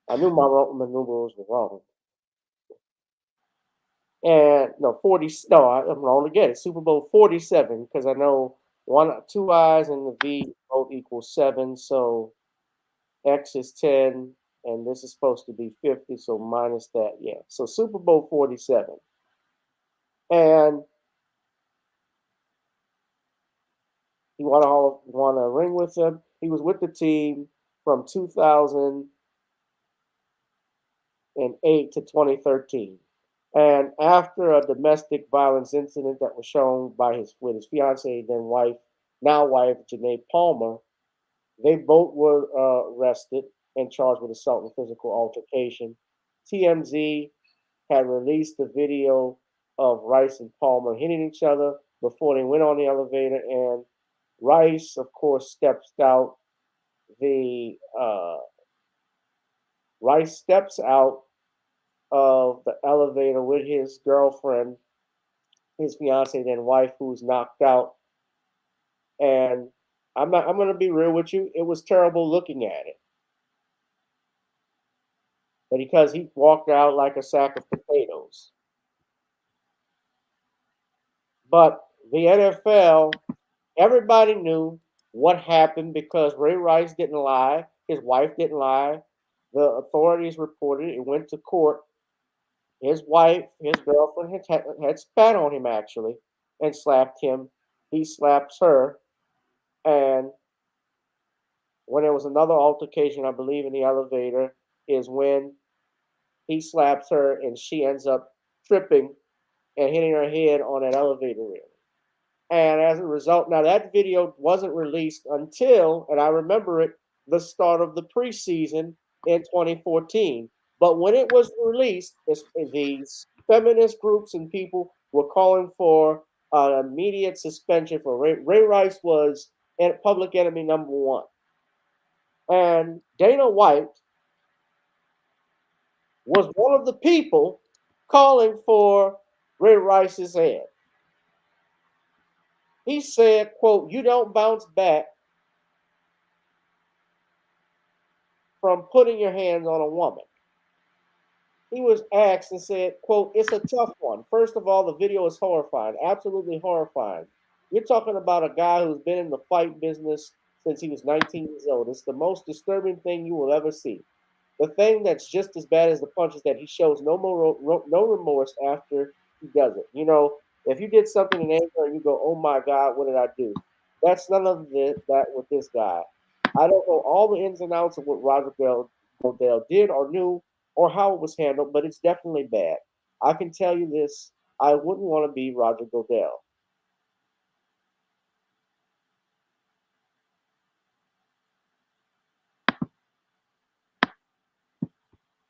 I knew my numerals were wrong. And no, 40. No, I'm wrong again. It's Super Bowl 47 because I know 2 I's and the V both equal 7. So X is 10, and this is supposed to be 50. So minus that, yeah. So Super Bowl 47. And he won a ring with him. He was with the team from 2008 to 2013. And after a domestic violence incident that was shown with his fiancee, now wife, Janae Palmer, they both were arrested and charged with assault and physical altercation. TMZ had released the video of Rice and Palmer hitting each other before they went on the elevator, and Rice, of course, Rice steps out of the elevator with his girlfriend, his fiance, then wife, who's knocked out. And I'm going to be real with you. It was terrible looking at it. But because he walked out like a sack of potatoes. But the NFL, everybody knew what happened because Ray Rice didn't lie. His wife didn't lie. The authorities reported it. Went to court. His wife, his girlfriend, had spat on him actually and slapped him. He slaps her. And when there was another altercation, I believe in the elevator, is when he slaps her and she ends up tripping and hitting her head on an elevator railing. And as a result, now that video wasn't released until, and I remember it, the start of the preseason in 2014. But when it was released, these feminist groups and people were calling for an immediate suspension for Ray Rice was public enemy number 1. And Dana White was one of the people calling for Ray Rice's head. He said, quote, "You don't bounce back from putting your hands on a woman." He was asked and said, quote, "It's a tough one. First of all, the video is horrifying, absolutely horrifying. You're talking about a guy who's been in the fight business since he was 19 years old. It's the most disturbing thing you will ever see. The thing that's just as bad as the punch is that he shows no remorse after he does it. You know, if you did something in anger and you go, 'Oh my God, what did I do?' That's none of that with this guy. I don't know all the ins and outs of what Roger Goodell did or knew or how it was handled, but it's definitely bad. I can tell you this: I wouldn't want to be Roger Goodell."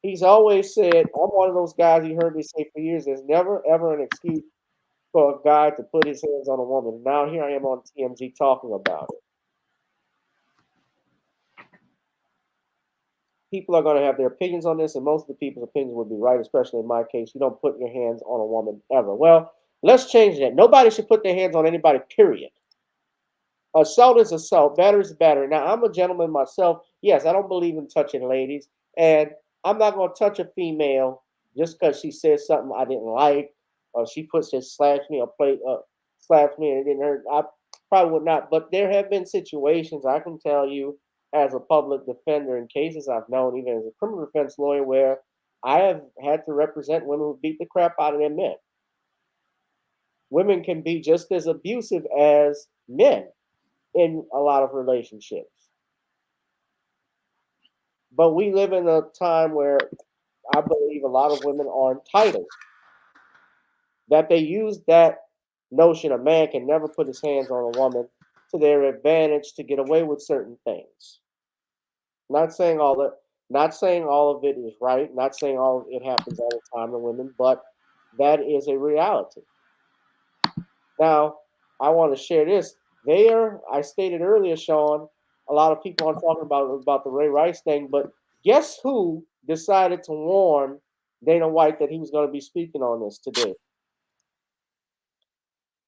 He's always said, I'm one of those guys, you heard me say for years, there's never ever an excuse for a guy to put his hands on a woman. Now here I am on TMZ talking about it. People are going to have their opinions on this, and most of the people's opinions would be right, especially in my case. You don't put your hands on a woman ever. Well, let's change that. Nobody should put their hands on anybody, period. Assault is assault. Battery is battery. Now, I'm a gentleman myself. Yes, I don't believe in touching ladies, and I'm not going to touch a female just because she says something I didn't like, or she just slaps me or slaps me and it didn't hurt. I probably would not. But there have been situations, I can tell you, as a public defender, in cases I've known, even as a criminal defense lawyer, where I have had to represent women who beat the crap out of their men. Women can be just as abusive as men in a lot of relationships. But we live in a time where I believe a lot of women are entitled, that they use that notion a man can never put his hands on a woman to their advantage to get away with certain things. Not saying all of it is right, not saying all of it happens all the time to women, but that is a reality. Now, I want to share this. I stated earlier, Shawn, a lot of people aren't talking about the Ray Rice thing, but guess who decided to warn Dana White that he was going to be speaking on this today?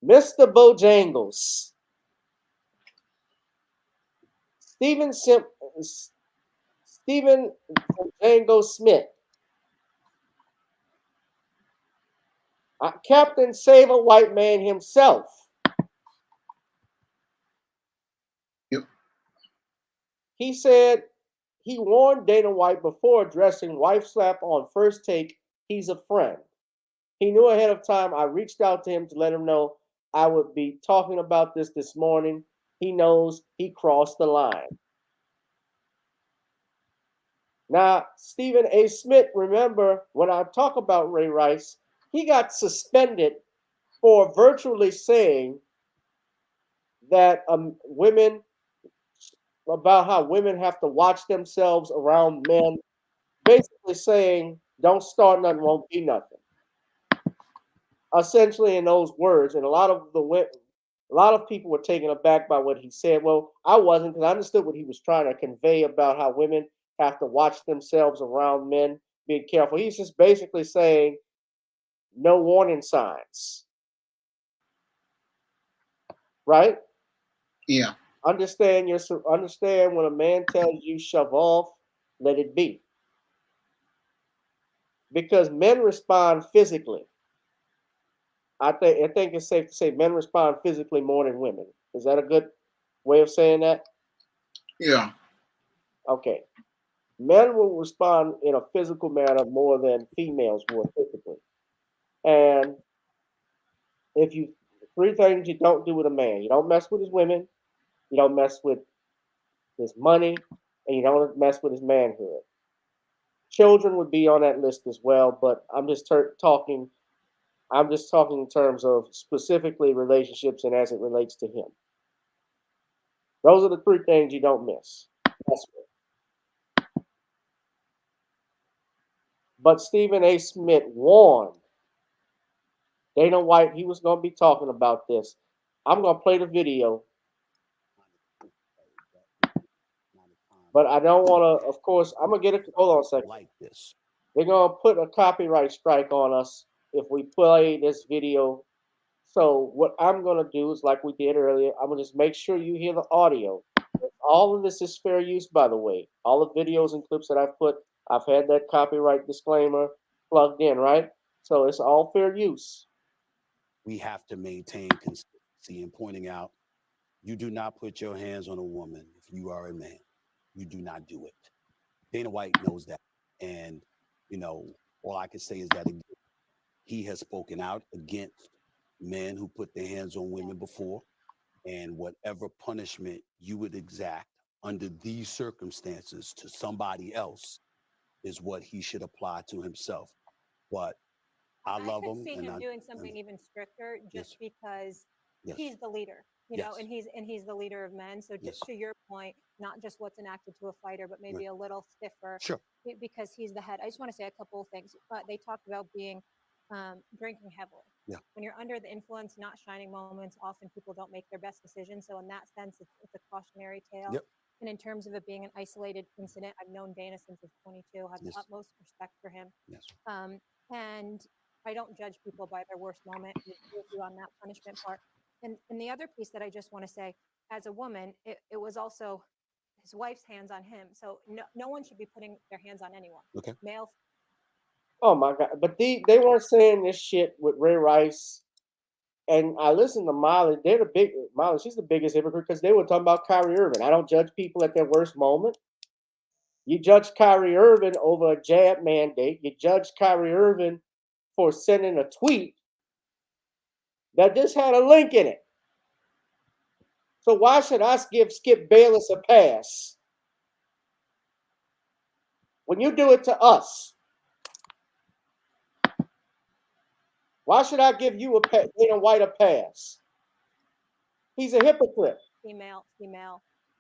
Mr. Bojangles. Stephen Bojangles Smith. Captain Save a White Man himself. Yep. He said he warned Dana White before addressing wife slap on First Take. He's a friend. He knew ahead of time. I reached out to him to let him know I would be talking about this morning. He knows he crossed the line. Now, Stephen A. Smith, remember when I talk about Ray Rice, he got suspended for virtually saying that women, about how women have to watch themselves around men, basically saying, don't start nothing, won't be nothing. Essentially in those words, and a lot of people were taken aback by what he said. Well, I wasn't, because I understood what he was trying to convey about how women have to watch themselves around men, being careful. He's just basically saying no warning signs. Right? Yeah. Understand when a man tells you shove off, let it be. Because men respond physically. I think it's safe to say men respond physically more than women. Is that a good way of saying that? Yeah. Okay. Men will respond in a physical manner more than females will physically. And three things you don't do with a man: you don't mess with his women, you don't mess with his money, and you don't mess with his manhood. Children would be on that list as well, but I'm just talking in terms of specifically relationships and as it relates to him. Those are the three things you don't miss. But Stephen A. Smith warned Dana White he was going to be talking about this. I'm going to play the video. But I don't want to, of course, I'm going to get it. Hold on a second. Like this. they're gonna put a copyright strike on us if we play this video. So what I'm gonna do is like we did earlier. I'm gonna just make sure you hear the audio. All of this is fair use, by the way. All the videos and clips that I've put, I've had that copyright disclaimer plugged in, right? So it's all fair use. We have to maintain consistency in pointing out you do not put your hands on a woman if you are a man. You do not do it. Dana White knows that. And, you know, all I can say is that he has spoken out against men who put their hands on women before. And whatever punishment you would exact under these circumstances to somebody else is what he should apply to himself. But I love him. I could see him doing something even stricter just because he's the leader, you know, and he's the leader of men. So to your point, not just what's enacted to a fighter, but maybe a little stiffer because he's the head. I just want to say a couple of things. They talked about being drinking heavily. When you're under the influence, not shining moments, often people don't make their best decisions. So in that sense, it's a cautionary tale. And in terms of it being an isolated incident, I've known Dana since he's 22. I have the utmost respect for him. And I don't judge people by their worst moment. I agree with you on that punishment part. And the other piece that I just want to say, as a woman, it was also his wife's hands on him. So no one should be putting their hands on anyone. Male. Oh my God! But they weren't saying this shit with Ray Rice, and I listened to Molly. Molly. She's the biggest hypocrite because they were talking about Kyrie Irving. I don't judge people at their worst moment. You judge Kyrie Irving over a jab mandate. You judge Kyrie Irving for sending a tweet that just had a link in it. So why should I give Skip Bayless a pass when you do it to us? Why should I give you Dana White a pass? He's a hypocrite. Female.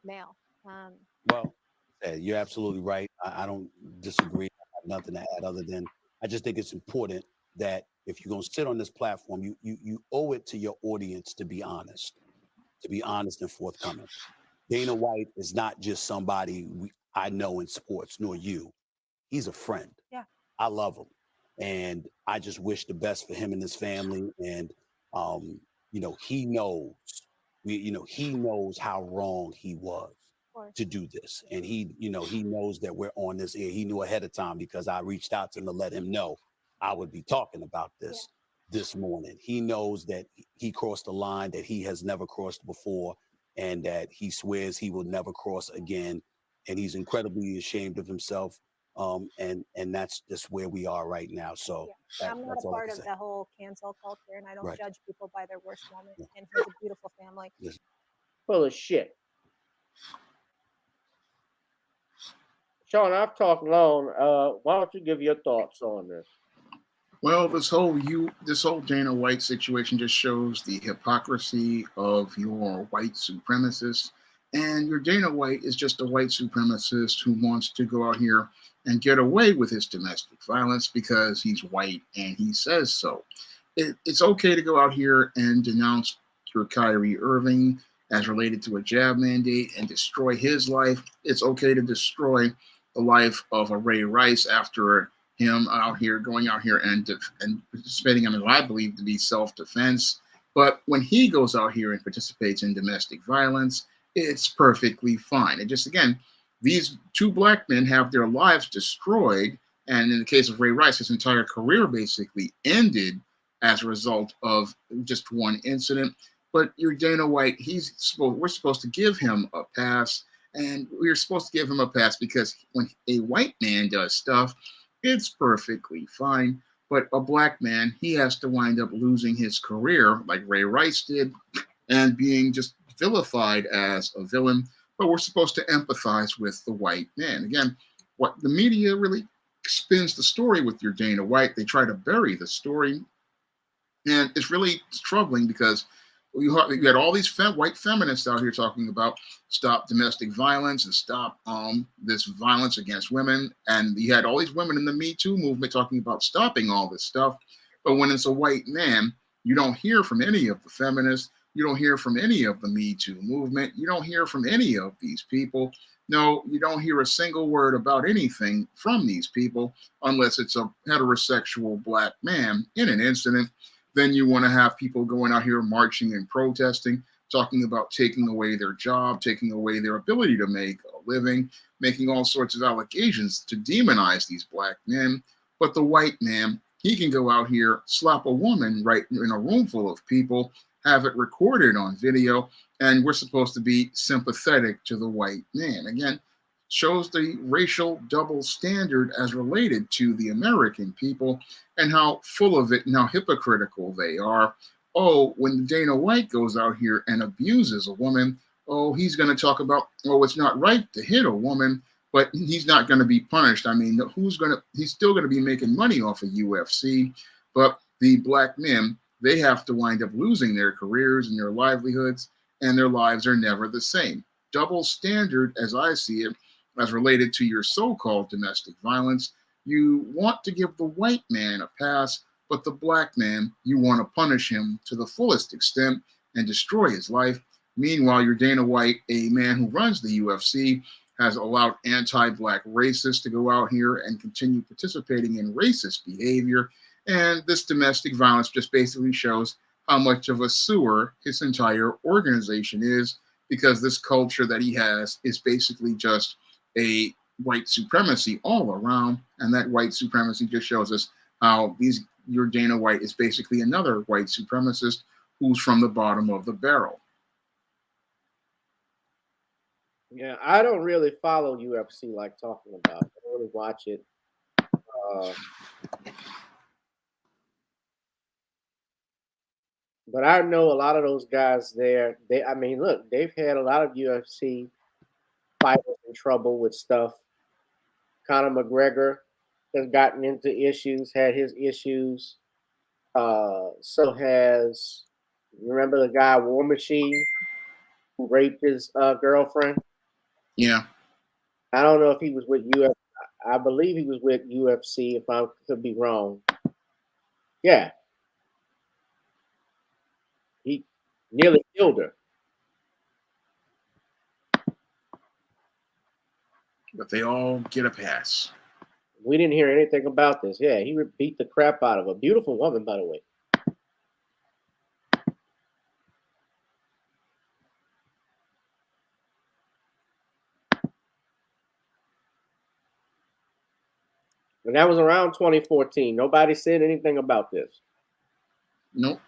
Well, you're absolutely right. I don't disagree. I have nothing to add other than I just think it's important that if you're going to sit on this platform, you owe it to your audience to be honest and forthcoming. Dana White is not just somebody I know in sports, nor you. He's a friend. Yeah. I love him. And I just wish the best for him and his family. And, you know, he knows, he knows how wrong he was to do this. And he knows that we're on this air. He knew ahead of time because I reached out to him to let him know I would be talking about this morning. He knows that he crossed a line that he has never crossed before and that he swears he will never cross again. And he's incredibly ashamed of himself. And that's just where we are right now. So I'm not a part of the whole cancel culture, and I don't judge people by their worst moment. And he's a beautiful family. Full of shit. Shawn, I've talked long. Why don't you give your thoughts on this? Well, this whole Dana White situation just shows the hypocrisy of your white supremacists. And your Dana White is just a white supremacist who wants to go out here and get away with his domestic violence because he's white and he says so. It's okay to go out here and denounce your Kyrie Irving as related to a jab mandate and destroy his life. It's okay to destroy the life of a Ray Rice after him going out here and participating in what I believe to be self-defense. But when he goes out here and participates in domestic violence, it's perfectly fine. And just again, these two black men have their lives destroyed. And in the case of Ray Rice, his entire career basically ended as a result of just one incident. But your Dana White, we're supposed to give him a pass. And we're supposed to give him a pass because when a white man does stuff, it's perfectly fine. But a black man, he has to wind up losing his career like Ray Rice did and being just vilified as a villain. But we're supposed to empathize with the white man. Again, what the media really spins the story with your Dana White. They try to bury the story. And it's really troubling because you had all these white feminists out here talking about stop domestic violence and stop this violence against women. And you had all these women in the Me Too movement talking about stopping all this stuff. But when it's a white man, you don't hear from any of the feminists. You don't hear from any of the Me Too movement. You don't hear from any of these people. No, you don't hear a single word about anything from these people unless it's a heterosexual black man in an incident. Then you want to have people going out here marching and protesting, talking about taking away their job, taking away their ability to make a living, making all sorts of allegations to demonize these black men. But the white man, he can go out here, slap a woman right in a room full of people, have it recorded on video, and we're supposed to be sympathetic to the white man. Again, shows the racial double standard as related to the American people and how full of it and how hypocritical they are. Oh, when Dana White goes out here and abuses a woman, oh, he's going to talk about, oh, it's not right to hit a woman, but he's not going to be punished. I mean, he's still going to be making money off of UFC, but the black men, they have to wind up losing their careers and their livelihoods, and their lives are never the same. Double standard, as I see it, as related to your so-called domestic violence. You want to give the white man a pass, but the black man, you want to punish him to the fullest extent and destroy his life. Meanwhile, your Dana White, a man who runs the UFC, has allowed anti-black racists to go out here and continue participating in racist behavior. And this domestic violence just basically shows how much of a sewer his entire organization is, because this culture that he has is basically just a white supremacy all around. And that white supremacy just shows us how your Dana White is basically another white supremacist who's from the bottom of the barrel. Yeah, I don't really follow UFC like talking about. I don't really watch it. But I know a lot of those guys there. I mean, look, they've had a lot of UFC fighters in trouble with stuff. Conor McGregor has gotten into issues, had his issues. So has, you remember the guy War Machine who raped his girlfriend? Yeah. I don't know if he was with UFC. I believe he was with UFC, if I could be wrong. Yeah. He nearly killed her. But they all get a pass. We didn't hear anything about this. Yeah, he beat the crap out of a beautiful woman, by the way. And that was around 2014. Nobody said anything about this. Nope.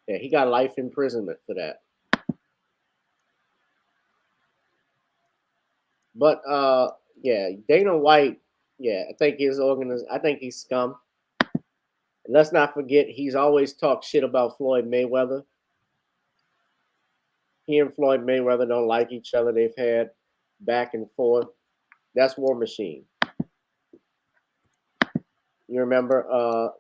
Yeah, he got life imprisonment for that. But yeah, Dana White, yeah, I think he's scum. And let's not forget, he's always talked shit about Floyd Mayweather. He and Floyd Mayweather don't like each other. They've had back and forth. That's War Machine. You remember?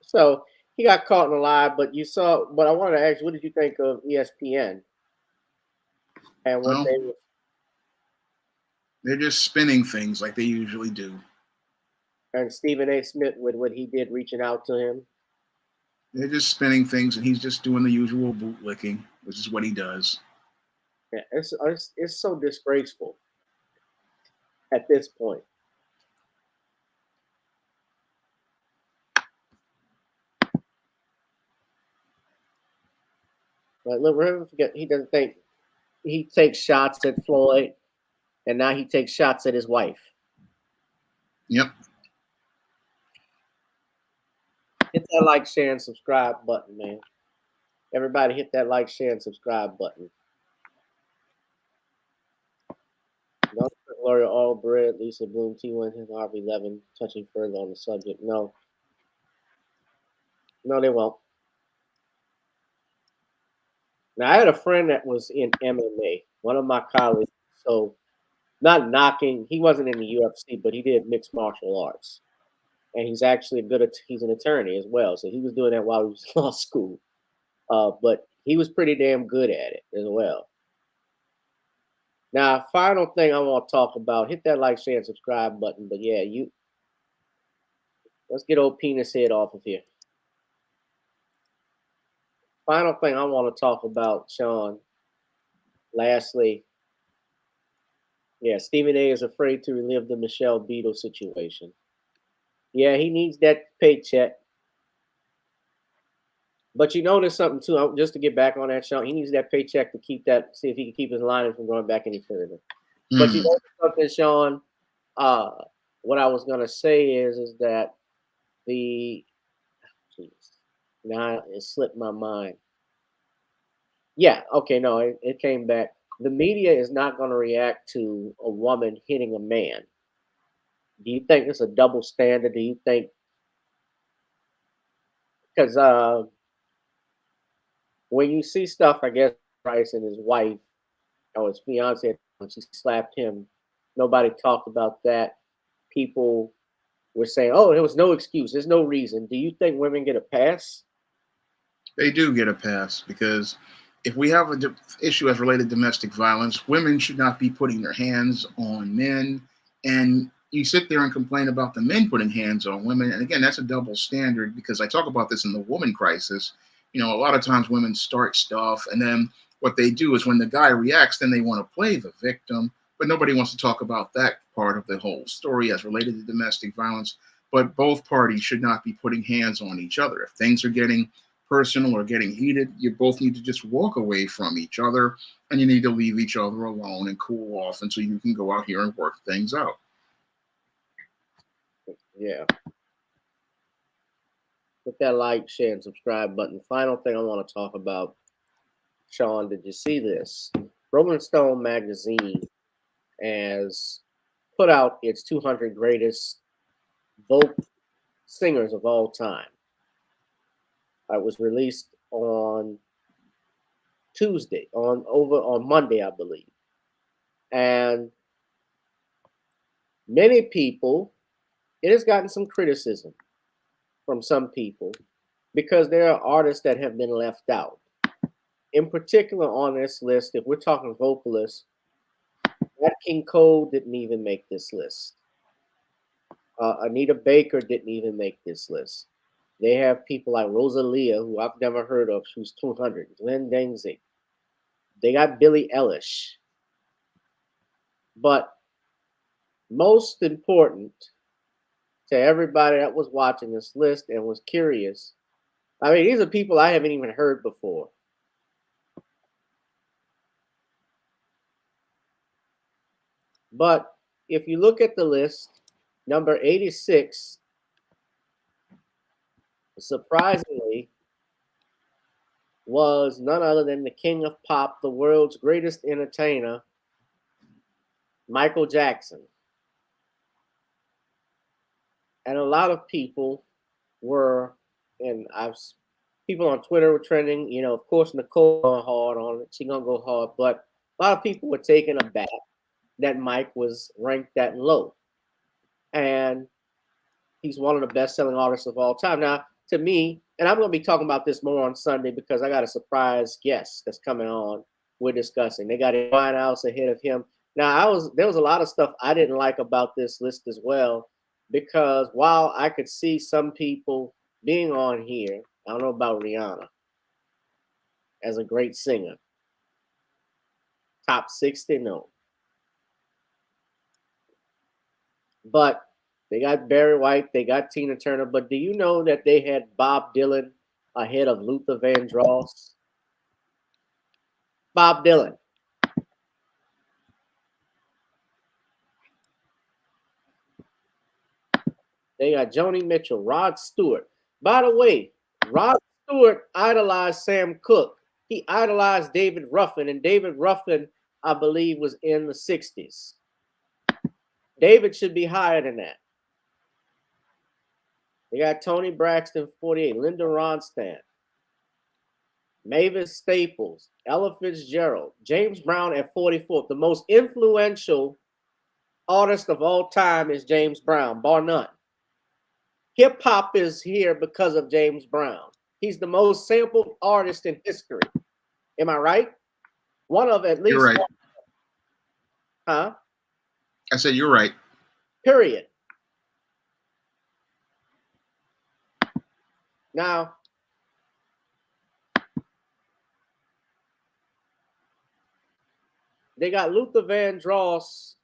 So he got caught in a lie, but I wanted to ask you, what did you think of ESPN? And what they're just spinning things like they usually do. And Stephen A. Smith with what he did, reaching out to him. They're just spinning things, and he's just doing the usual bootlicking, which is what he does. Yeah, it's so disgraceful at this point. But look, never forget, he doesn't think he takes shots at Floyd, and now he takes shots at his wife. Yep. Hit that like, share, and subscribe button, man. Everybody hit that like, share, and subscribe button. Gloria Allbred, Lisa Bloom, T1, Harvey Levin, touching further on the subject. No. No, they won't. Now, I had a friend that was in MMA, one of my colleagues. So, not knocking, he wasn't in the UFC, but he did mixed martial arts. And he's actually he's an attorney as well. So, he was doing that while he was in law school. But he was pretty damn good at it as well. Now, final thing I want to talk about, hit that like, share, and subscribe button. But yeah, let's get old penis head off of here. Final thing I want to talk about, Shawn. Lastly, yeah, Stephen A is afraid to relive the Michelle Beadle situation. Yeah, he needs that paycheck. But you notice something too, just to get back on that, Shawn, he needs that paycheck to keep that, see if he can keep his line from going back any further. But you know something, Shawn, what I was gonna say is that now it slipped my mind. Yeah, okay, no, it came back. The media is not gonna react to a woman hitting a man. Do you think it's a double standard? Do you think because when you see stuff, I guess Bryce and his wife, or his fiance, when she slapped him, nobody talked about that. People were saying, "Oh, there was no excuse. There's no reason." Do you think women get a pass? They do get a pass because if we have an issue as related to domestic violence, women should not be putting their hands on men. And you sit there and complain about the men putting hands on women. And again, that's a double standard because I talk about this in the woman crisis. You know, a lot of times women start stuff and then what they do is when the guy reacts, then they want to play the victim. But nobody wants to talk about that part of the whole story as related to domestic violence. But both parties should not be putting hands on each other. If things are getting personal or getting heated, you both need to just walk away from each other and you need to leave each other alone and cool off until you can go out here and work things out. Yeah. Hit that like, share, and subscribe button. Final thing I want to talk about, Shawn, did you see this? Rolling Stone magazine has put out its 200 greatest folk singers of all time. It was released on Tuesday, on Monday, I believe. And many people, it has gotten some criticism from some people because there are artists that have been left out. In particular, on this list, if we're talking vocalists, Nat King Cole didn't even make this list. Anita Baker didn't even make this list. They have people like Rosalia, who I've never heard of, who's 200. Glenn Danzig. They got Billie Eilish. But most important to everybody that was watching this list and was curious, I mean, these are people I haven't even heard before. But if you look at the list, number 86, surprisingly, was none other than the king of pop, the world's greatest entertainer, Michael Jackson. And a lot of people were, and people on Twitter were trending, you know, of course, Nicole going hard on it. She's going to go hard. But a lot of people were taken aback that Mike was ranked that low. And he's one of the best-selling artists of all time. Now, to me, and I'm going to be talking about this more on Sunday because I got a surprise guest that's coming on. We're discussing. They got Winehouse ahead of him. Now, there was a lot of stuff I didn't like about this list as well, because while I could see some people being on here, I don't know about Rihanna as a great singer. Top 60, no. But they got Barry White, they got Tina Turner. But do you know that they had Bob Dylan ahead of Luther Vandross? Bob Dylan. They got Joni Mitchell, Rod Stewart. By the way, Rod Stewart idolized Sam Cooke. He idolized David Ruffin, and David Ruffin, I believe, was in the 60s. David should be higher than that. They got Tony Braxton, 48, Linda Ronstadt, Mavis Staples, Ella Fitzgerald, James Brown at 44. The most influential artist of all time is James Brown, bar none. Hip hop is here because of James Brown. He's the most sampled artist in history. Am I right? One of at least. You're right. One. Huh? I said you're right. Period. Now, They got Luther Vandross,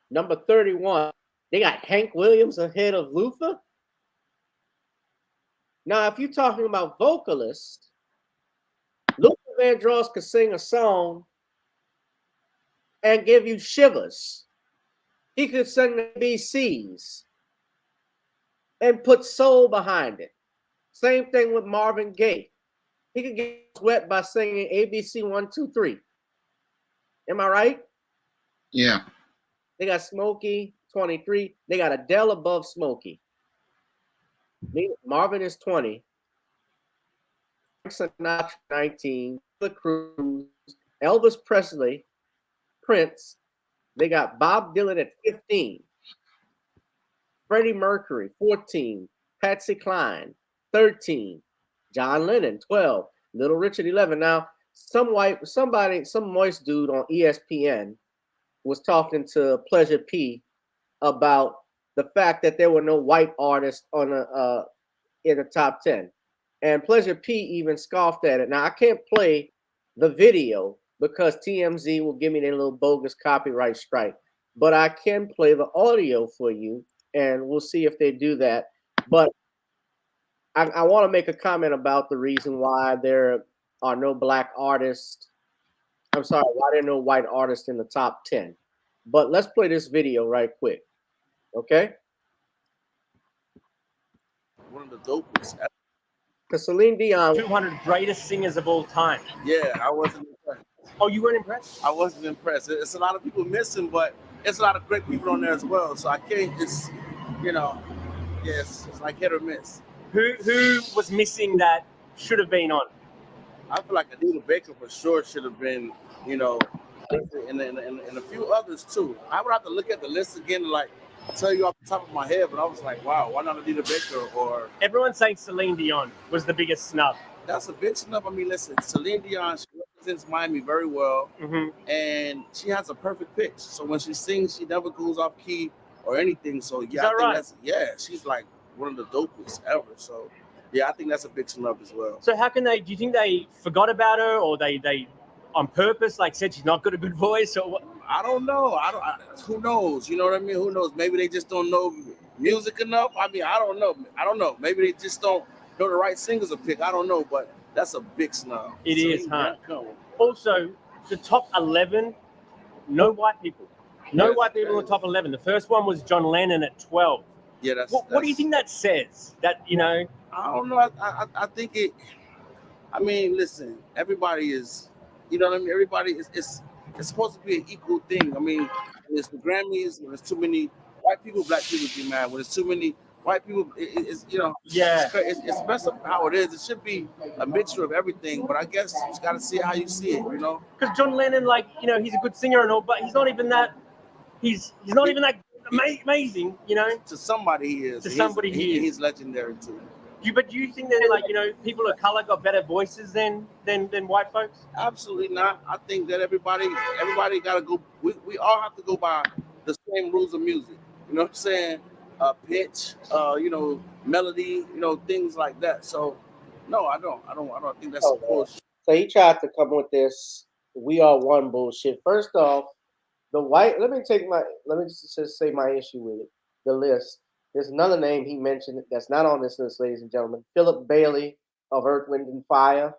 number 31. They got Hank Williams ahead of Luther. Now, if you're talking about vocalists, Luther Vandross could sing a song and give you shivers. He could sing the ABCs and put soul behind it. Same thing with Marvin Gaye. He could get sweat by singing ABC 1, 2, 3. Am I right? Yeah. They got Smokey, 23. They got Adele above Smokey. Marvin is 20. Frank Sinatra, 19. The Cruz, Elvis Presley, Prince. They got Bob Dylan at 15. Freddie Mercury, 14. Patsy Cline, 13. John Lennon, 12. Little Richard, 11. Now, some moist dude on ESPN was talking to Pleasure P about the fact that there were no white artists on in the top 10. And Pleasure P even scoffed at it. Now, I can't play the video because TMZ will give me their little bogus copyright strike. But I can play the audio for you, and we'll see if they do that. But I want to make a comment about the reason why there are no black artists. I'm sorry, why there are no white artists in the top 10. But let's play this video right quick. Okay? One of the dopest. Because Celine Dion. 200 greatest singers of all time. Yeah, I wasn't impressed. Oh, you weren't impressed? I wasn't impressed. It's a lot of people missing, but it's a lot of great people on there as well. So I can't just, yes, it's like hit or miss. Who was missing that should have been on? I feel like Anita Baker for sure should have been, and a few others too. I would have to look at the list again and tell you off the top of my head, but I was like, wow, why not Anita Baker or... Everyone's saying Celine Dion was the biggest snub. That's a big snub. I mean, listen, Celine Dion, she represents Miami very well, and she has a perfect pitch. So when she sings, she never goes off key or anything. So yeah, she's like one of the dopest ever. So yeah, I think that's a big snub as well. So how can they? Do you think they forgot about her, or they on purpose said she's not got a good voice, or what? I don't know. Who knows? You know what I mean? Who knows? Maybe they just don't know music enough. I mean, I don't know. Maybe they just don't know the right singers to pick. I don't know, but that's a big snub. It is, huh? Also, the top 11, no white people. No white people in the top 11. The first one was John Lennon at 12. Yeah, what do you think that says? That, I don't know. I think it. I mean, listen. Everybody is. You know what I mean? Everybody is. It's supposed to be an equal thing. I mean, when it's the Grammys, when there's too many white people, black people get mad. When there's too many white people, it's it's messed up how it is. It should be a mixture of everything, but I guess you just got to see how you see it, Because John Lennon, he's a good singer and all, but he's not even that. He's not even that amazing, To somebody he is. To somebody he is. He's legendary too. But do you think that people of color got better voices than white folks? Absolutely not. I think that everybody gotta go. We all have to go by the same rules of music. You know what I'm saying? Pitch, melody, things like that. So no, I don't think that's bullshit. So he tried to come with this "we are one" bullshit. First off, let me just say my issue with it. The list. There's another name he mentioned that's not on this list, ladies and gentlemen. Philip Bailey of Earth, Wind, and Fire.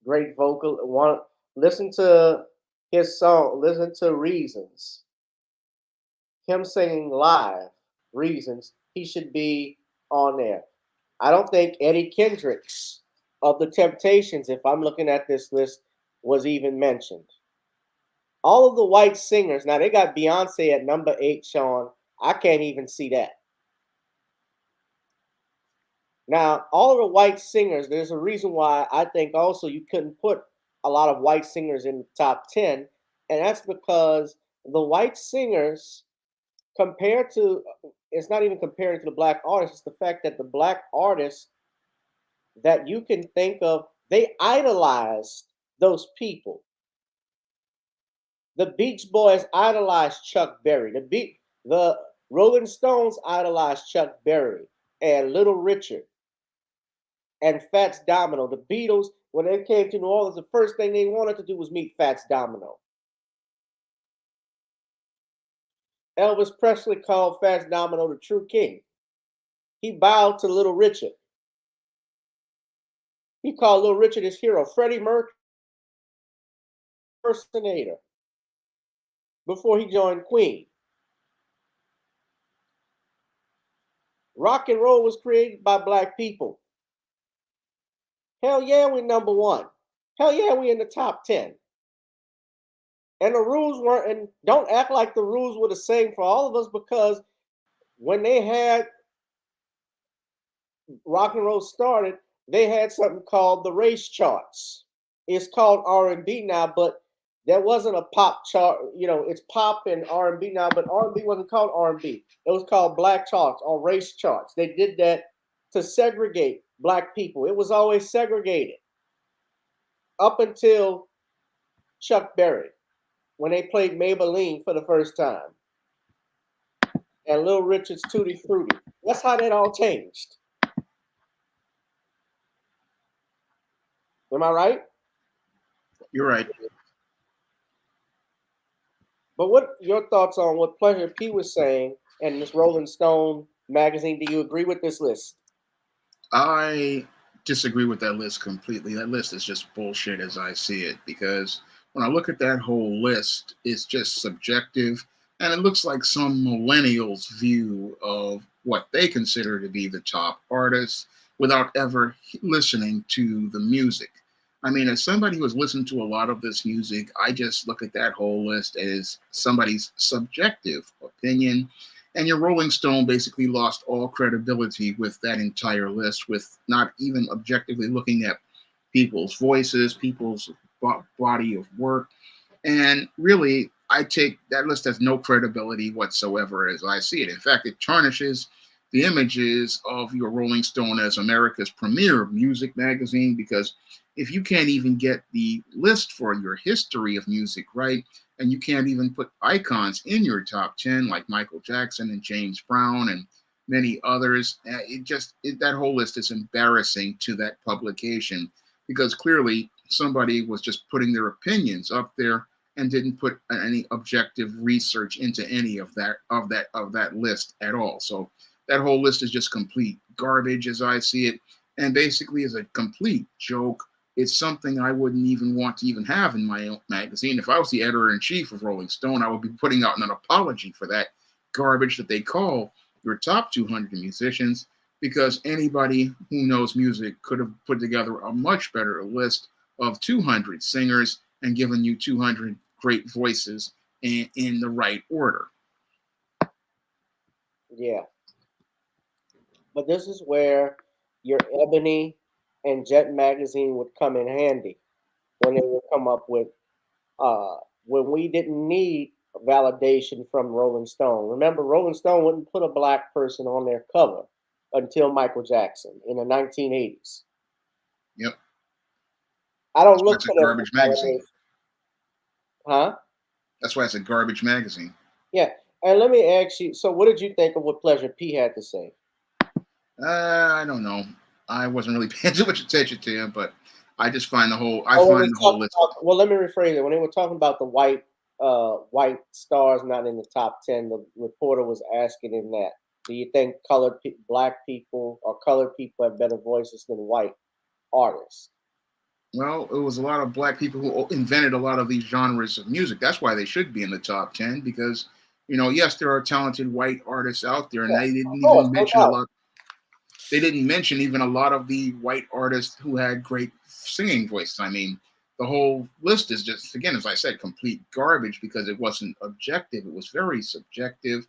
Great vocal. Listen to his song. Listen to Reasons. Him singing live, Reasons. He should be on there. I don't think Eddie Kendricks of the Temptations, if I'm looking at this list, was even mentioned. All of the white singers, now they got Beyonce at number 8, Sean. I can't even see that. Now, all of the white singers, there's a reason why I think also you couldn't put a lot of white singers in the top 10, and that's because the white singers, it's not even comparing to the black artists, it's the fact that the black artists that you can think of, they idolized those people. The Beach Boys idolized Chuck Berry. The Rolling Stones idolized Chuck Berry and Little Richard and Fats Domino. The Beatles, when they came to New Orleans, the first thing they wanted to do was meet Fats Domino. Elvis Presley called Fats Domino the true king. He bowed to Little Richard. He called Little Richard his hero. Freddie Mercury impersonator before he joined Queen. Rock and roll was created by black people. Hell yeah, we're number one. Hell yeah, we in the top 10. And the rules weren't, and don't act like the rules were the same for all of us, because when they had rock and roll started, they had something called the race charts. It's called R&B now, but there wasn't a pop chart. You know, it's pop and R&B now, but R&B wasn't called R&B. It was called black charts or race charts. They did that to segregate black people. It was always segregated up until Chuck Berry, when they played Maybelline for the first time, and Little Richard's Tutti Frutti. That's how that all changed. Am I right? You're right. But what your thoughts on what Pleasure P was saying and this Rolling Stone magazine? Do you agree with this list? I disagree with that list completely. That list is just bullshit as I see it, because when I look at that whole list, it's just subjective, and it looks like some millennials' view of what they consider to be the top artists without ever listening to the music. I mean, as somebody who has listened to a lot of this music, I just look at that whole list as somebody's subjective opinion. And your Rolling Stone basically lost all credibility with that entire list, with not even objectively looking at people's voices, people's body of work. And really, I take that list has no credibility whatsoever as I see it. In fact, it tarnishes the images of your Rolling Stone as America's premier music magazine, because if you can't even get the list for your history of music right, and you can't even put icons in your top 10 like Michael Jackson and James Brown and many others, that whole list is embarrassing to that publication, because clearly somebody was just putting their opinions up there and didn't put any objective research into any of that list at all. So that whole list is just complete garbage as I see it, and basically is a complete joke. It's something I wouldn't even want to even have in my own magazine. If I was the editor-in-chief of Rolling Stone, I would be putting out an apology for that garbage that they call your top 200 musicians, because anybody who knows music could have put together a much better list of 200 singers and given you 200 great voices in the right order. Yeah. But this is where your Ebony and Jet magazine would come in handy, when they would come up with, when we didn't need validation from Rolling Stone. Remember, Rolling Stone wouldn't put a black person on their cover until Michael Jackson in the 1980s. Yep. I don't That's look why it's a garbage magazine. Huh? That's why it's a garbage magazine. Yeah. And let me ask you, so what did you think of what Pleasure P had to say? I don't know. I wasn't really paying too much attention to him, but I just find the whole list. Well, let me rephrase it. When they were talking about the white stars not in the top 10, the reporter was asking him that. Do you think black people or colored people have better voices than white artists? Well, it was a lot of black people who invented a lot of these genres of music. That's why they should be in the top 10, because, yes, there are talented white artists out there, and they didn't even mention a lot. They didn't mention even a lot of the white artists who had great singing voices. I mean, the whole list is just, again, as I said, complete garbage, because it wasn't objective. It was very subjective.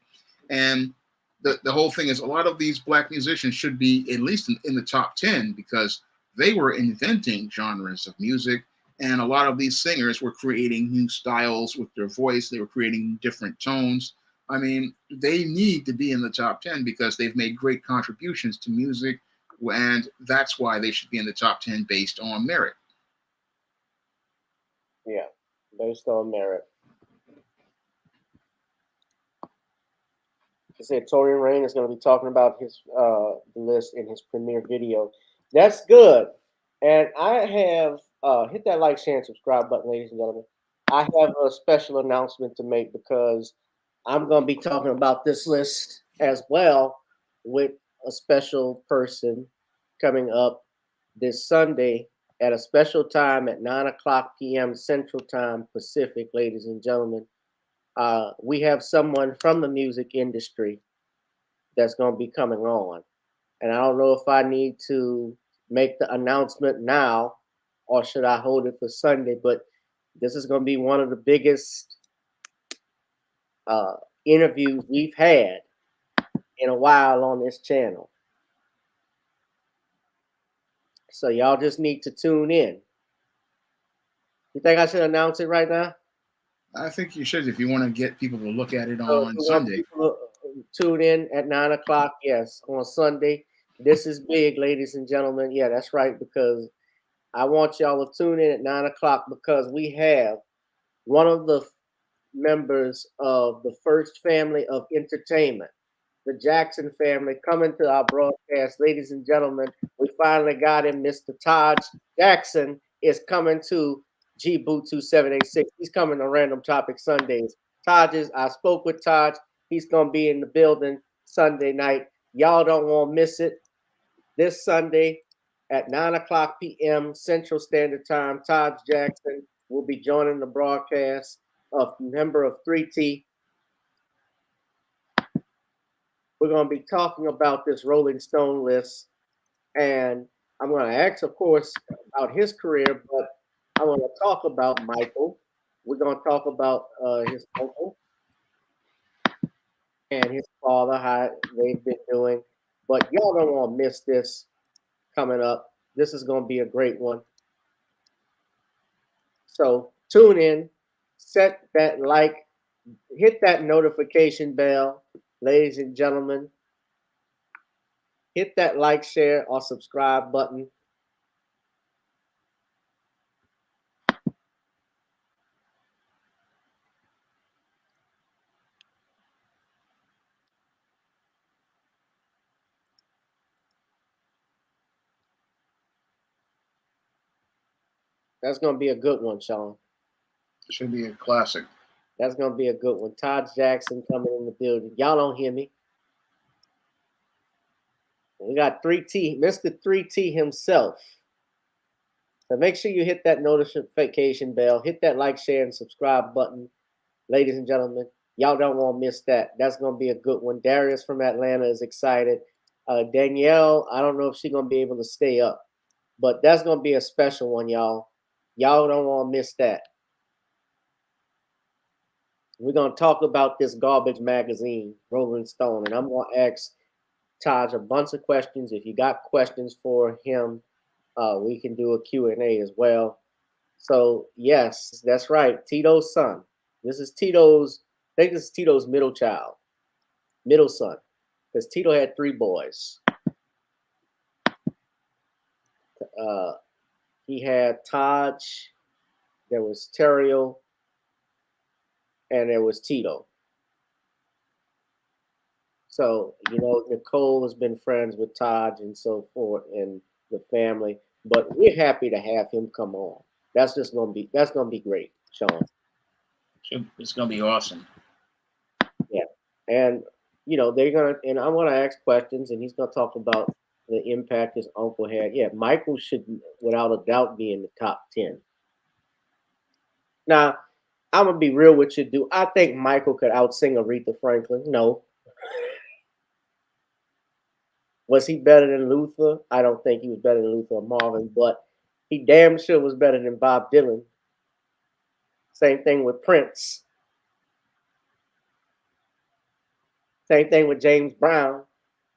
And the whole thing is, a lot of these black musicians should be at least in the top 10, because they were inventing genres of music. And a lot of these singers were creating new styles with their voice. They were creating different tones. I mean, they need to be in the top 10, because they've made great contributions to music, and that's why they should be in the top 10 based on merit. Yeah, based on merit. I said Torian Rain is going to be talking about his the list in his premiere video. That's good. And I have hit that like, share, and subscribe button, ladies and gentlemen. I have a special announcement to make because I'm going to be talking about this list as well with a special person coming up this Sunday at a special time at 9 o'clock p.m. Central Time Pacific, ladies and gentlemen. We have someone from the music industry that's going to be coming on. And I don't know if I need to make the announcement now or should I hold it for Sunday, but this is going to be one of the biggest interviews we've had in a while on this channel. So y'all just need to tune in. You think I should announce it right now? I think you should if you want to get people to look at it on Sunday. Tune in at 9 o'clock, yes, on Sunday. This is big, ladies and gentlemen. Yeah, that's right, because I want y'all to tune in at 9 o'clock because we have one of the members of the first family of entertainment, the Jackson family, coming to our broadcast. Ladies and gentlemen, we finally got him. Mr. Taj Jackson is coming to G Boot 2786. He's coming to Random Topic Sundays. I spoke with Taj. He's going to be in the building Sunday night. Y'all don't want to miss it. This Sunday at 9 o'clock p.m. Central Standard Time, Taj Jackson will be joining the broadcast, a member of 3T. We're going to be talking about this Rolling Stone list, and I'm going to ask, of course, about his career, but I want to talk about Michael. We're going to talk about his uncle and his father, how they've been doing. But y'all don't want to miss this coming up. This is going to be a great one. So tune in, set that like, hit that notification bell, ladies and gentlemen. Hit that like, share, or subscribe button. That's going to be a good one, Sean. It should be a classic. That's going to be a good one. Todd Jackson coming in the building. Y'all don't hear me. We got 3T, Mr. 3T himself. So make sure you hit that notification bell, hit that like, share, and subscribe button. Ladies and gentlemen, y'all don't want to miss that. That's going to be a good one. Darius from Atlanta is excited. Danielle, I don't know if she's going to be able to stay up, but that's going to be a special one, y'all. Y'all don't want to miss that. We're going to talk about this garbage magazine, Rolling Stone, and I'm going to ask Taj a bunch of questions. If you got questions for him, we can do a Q&A as well. So, yes, that's right. Tito's son. This is Tito's, I think this is Tito's middle son, because Tito had 3 boys. He had Taj, there was Terrio, and there was Tito. So, you know, Nicole has been friends with Taj and so forth and the family, but we're happy to have him come on. That's going to be great, Sean. It's going to be awesome. Yeah. And, you know, and I want to ask questions, and he's going to talk about the impact his uncle had. Yeah, Michael should, without a doubt, be in the top 10. Now, I'm going to be real with you, dude. I think Michael could outsing Aretha Franklin. No. Was he better than Luther? I don't think he was better than Luther or Marvin, but he damn sure was better than Bob Dylan. Same thing with Prince. Same thing with James Brown.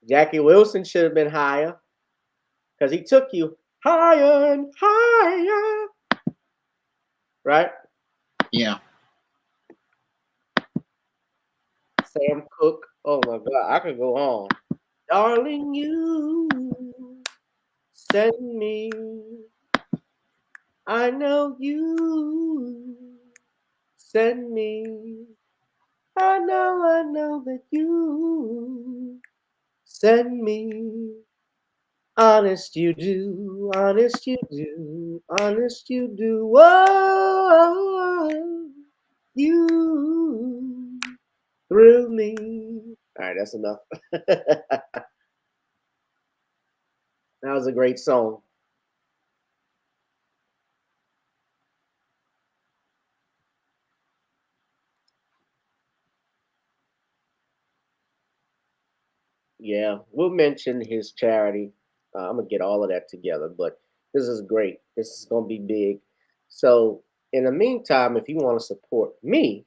Jackie Wilson should have been higher because he took you higher and higher. Right? Yeah. Sam Cooke. Oh my God, I could go on. Darling, you send me. I know you send me. I know that you send me. Honest you do, honest you do, honest you do. Whoa, you thrill me. All right, that's enough. That was a great song. Yeah, we'll mention his charity. I'm gonna get all of that together, but this is great. This is gonna be big. So, in the meantime, if you want to support me,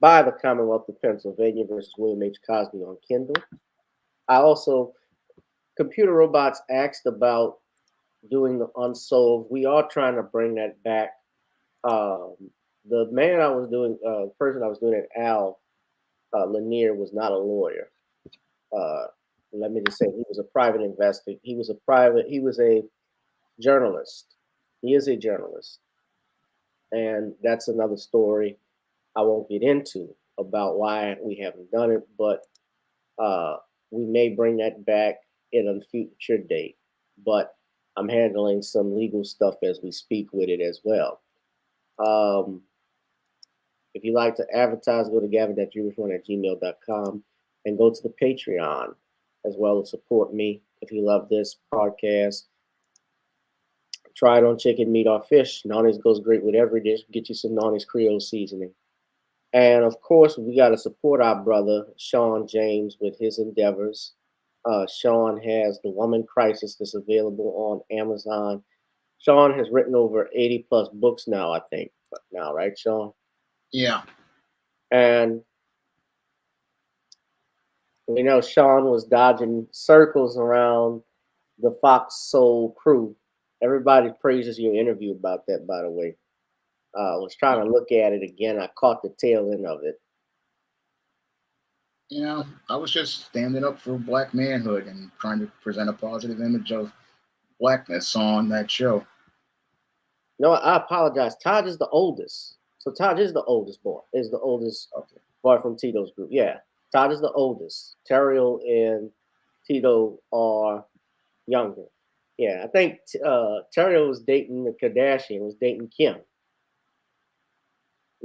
buy the Commonwealth of Pennsylvania versus William H. Cosby on Kindle. I also, Computer Robots asked about doing the Unsolved. We are trying to bring that back. The man I was doing, person I was doing it, Al Lanier, was not a lawyer. Let me just say, he was a private investor. He was a journalist. He is a journalist. And that's another story I won't get into about why we haven't done it, but we may bring that back in a future date. But I'm handling some legal stuff as we speak with it as well. If you like to advertise, go to GavinRichardEsq@gmail.com and go to the Patreon as well as support me. If you love this podcast, try it on chicken, meat, or fish. Nani's goes great with every dish. Get you some Nani's Creole seasoning. And of course, we got to support our brother, Shawn James, with his endeavors. Shawn has The Woman Crisis that's available on Amazon. Shawn has written over 80 plus books now, I think. But now, right, Shawn? Yeah. And we know Shawn was dodging circles around the Fox Soul crew. Everybody praises your interview about that, by the way. I was trying to look at it again. I caught the tail end of it. You know, I was just standing up for black manhood and trying to present a positive image of blackness on that show. No, I apologize. Todd is the oldest. So Todd is the oldest boy. Is the oldest boy from Tito's group. Yeah. Todd is the oldest. Terrell and Tito are younger. Yeah, I think Terrell was dating the Kardashian, was dating Kim.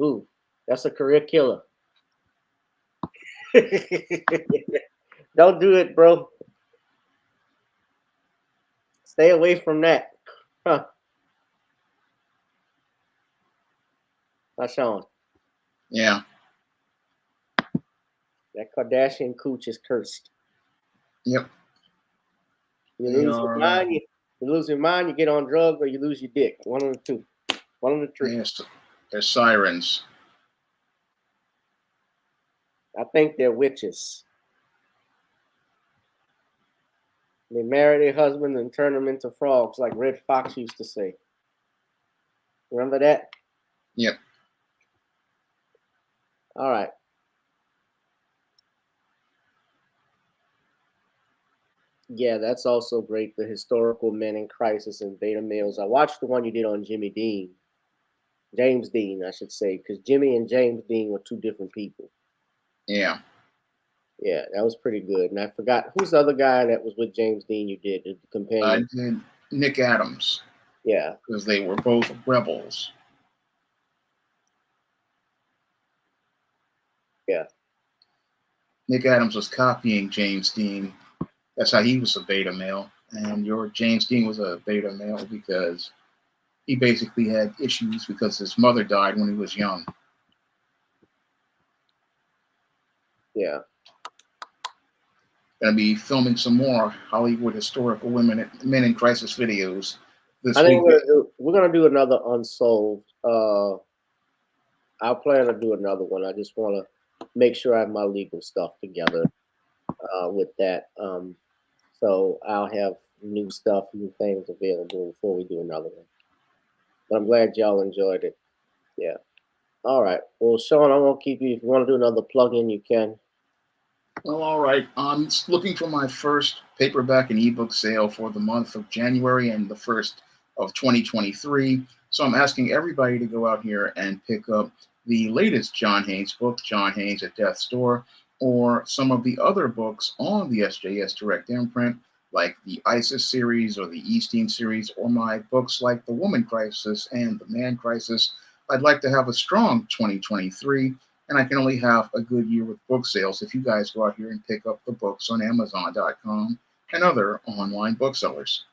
Ooh, that's a career killer. Don't do it, bro. Stay away from that. Huh. Not Shawn. Yeah. That Kardashian cooch is cursed. Yep. You lose your mind, you lose your mind, you get on drugs, or you lose your dick. One of the two. One of the three. Yes, they're sirens. I think they're witches. They marry their husband and turn them into frogs, like Red Fox used to say. Remember that? Yep. All right. Yeah, that's also great. The historical men in crisis and beta males. I watched the one you did on James Dean, I should say, because Jimmy and James Dean were two different people. Yeah. Yeah, that was pretty good. And I forgot who's the other guy that was with James Dean. You did the companion. I did Nick Adams. Yeah, because they were both rebels. Yeah. Nick Adams was copying James Dean. That's how he was a beta male. And your James Dean was a beta male because he basically had issues because his mother died when he was young. Yeah. Gonna be filming some more Hollywood historical men in crisis videos this I think week. we're gonna do another Unsolved. I'll plan to do another one. I just want to make sure I have my legal stuff together with that. So I'll have new stuff, new things available before we do another one. But I'm glad y'all enjoyed it. Yeah. All right. Well, Shawn, I won't keep you. If you want to do another plug-in, you can. Well, all right. I'm looking for my first paperback and ebook sale for the month of January and the 1st of 2023. So I'm asking everybody to go out here and pick up the latest John Haynes book, John Haynes at Death's Door, or some of the other books on the SJS Direct imprint, like the ISIS series or the Easting series, or my books like The Woman Crisis and The Man Crisis, I'd like to have a strong 2023, and I can only have a good year with book sales if you guys go out here and pick up the books on Amazon.com and other online booksellers.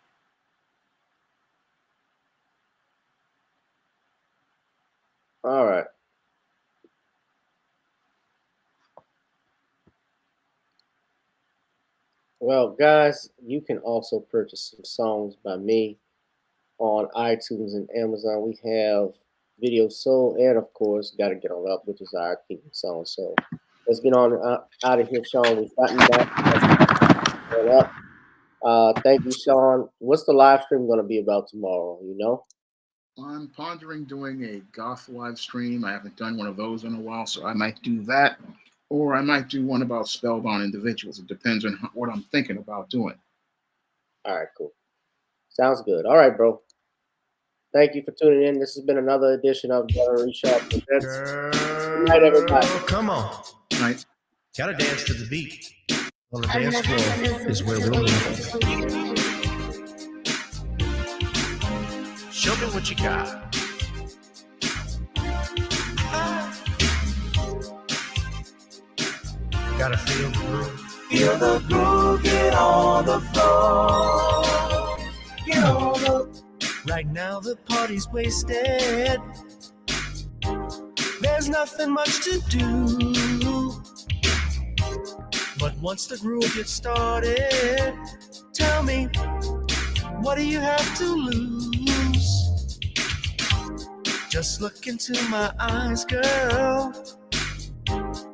All right. Well, guys, you can also purchase some songs by me on iTunes and Amazon. We have Video Soul and, of course, Gotta Get On Up, which is our theme song. So let's get on out of here, Sean. We've gotten back. Thank you, Sean. What's the live stream going to be about tomorrow? You know? I'm pondering doing a goth live stream. I haven't done one of those in a while, so I might do that. Or I might do one about spellbound individuals. It depends on what I'm thinking about doing. All right, cool. Sounds good. All right, bro. Thank you for tuning in. This has been another edition of GavinRichardEsq. Good night, everybody. Come on. Night. Gotta dance to the beat. On the dance floor is where we'll meet. Show me what you got. Gotta feel the groove. Feel the groove, get on the floor. Get on the. Right now the party's wasted. There's nothing much to do. But once the groove gets started, tell me, what do you have to lose? Just look into my eyes, girl,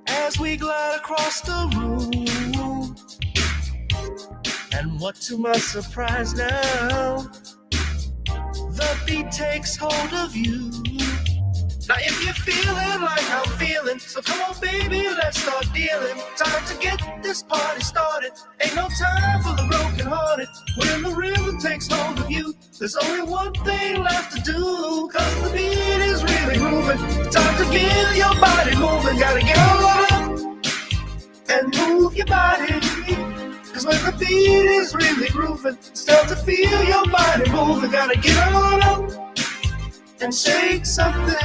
as we glide across the room. And what to my surprise now, the beat takes hold of you. Now if you're feeling like I'm feeling, so come on baby, let's start dealing. Time to get this party started. Ain't no time for the broken hearted. When the rhythm takes hold of you, there's only one thing left to do. Cause the beat is really grooving. Time to get your body moving. Gotta get on up and move your body. Cause when the beat is really grooving, it's time to feel your body moving. Gotta get on up and shake something.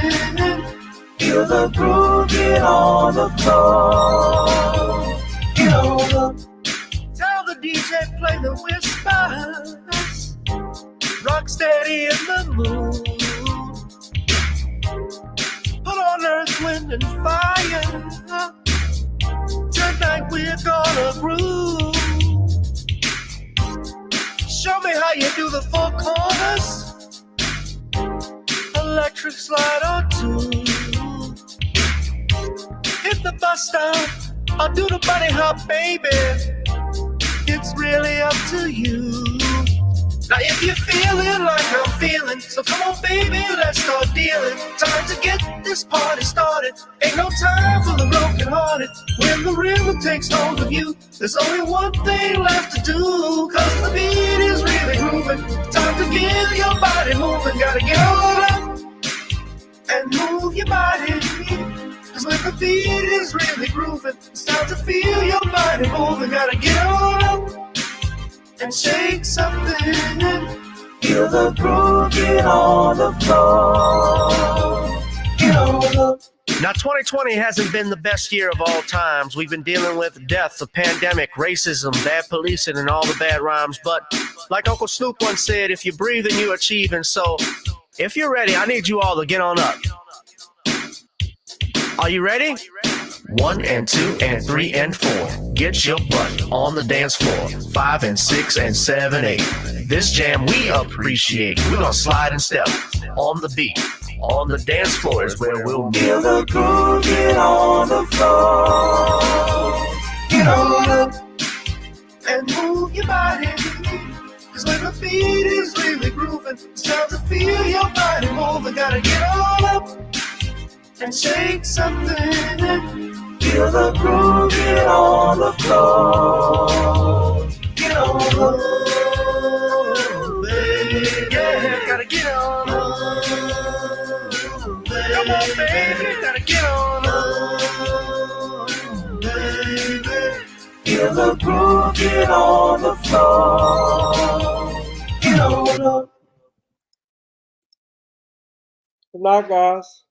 Feel the groove, get on the floor. Get on up. Tell the DJ play the whispers. Rock steady in the mood. Put on Earth, Wind, and Fire. Tonight we're gonna groove. Show me how you do the four corners. Electric slide or two. Hit the bus stop or do the bunny hop, baby. It's really up to you. Now if you're feeling like I'm feeling, so come on baby, let's start dealing. Time to get this party started. Ain't no time for the broken hearted. When the rhythm takes hold of you, there's only one thing left to do. Cause the beat is really grooving. Time to get your body moving. Gotta get on up and move your body. Cause when the beat is really grooving, it's time to feel your body moving. Gotta get on up and shake something. Feel the groove, get on the floor. Get on up. Now 2020 hasn't been the best year of all times. We've been dealing with death, the pandemic, racism, bad policing, and all the bad rhymes. But like Uncle Snoop once said, if you breathe and you achieve. And so if you're ready, I need you all to get on up. Are you ready? 1 and 2 and 3 and 4. Get your butt on the dance floor. 5 and 6 and 7, 8. This jam we appreciate. We're gonna slide and step on the beat. On the dance floor is where we'll meet. Feel the groove, get on the floor. Get on up and move your body. Cause when the beat is really grooving, it's time to feel your body moving. Gotta get on up and shake something. Feel the groove, get on the floor. Get on up. Baby, yeah, gotta get on up. Come on, baby, gotta get on up. Baby. Feel Feel the groove, get on the floor. Get on up. Good night, guys.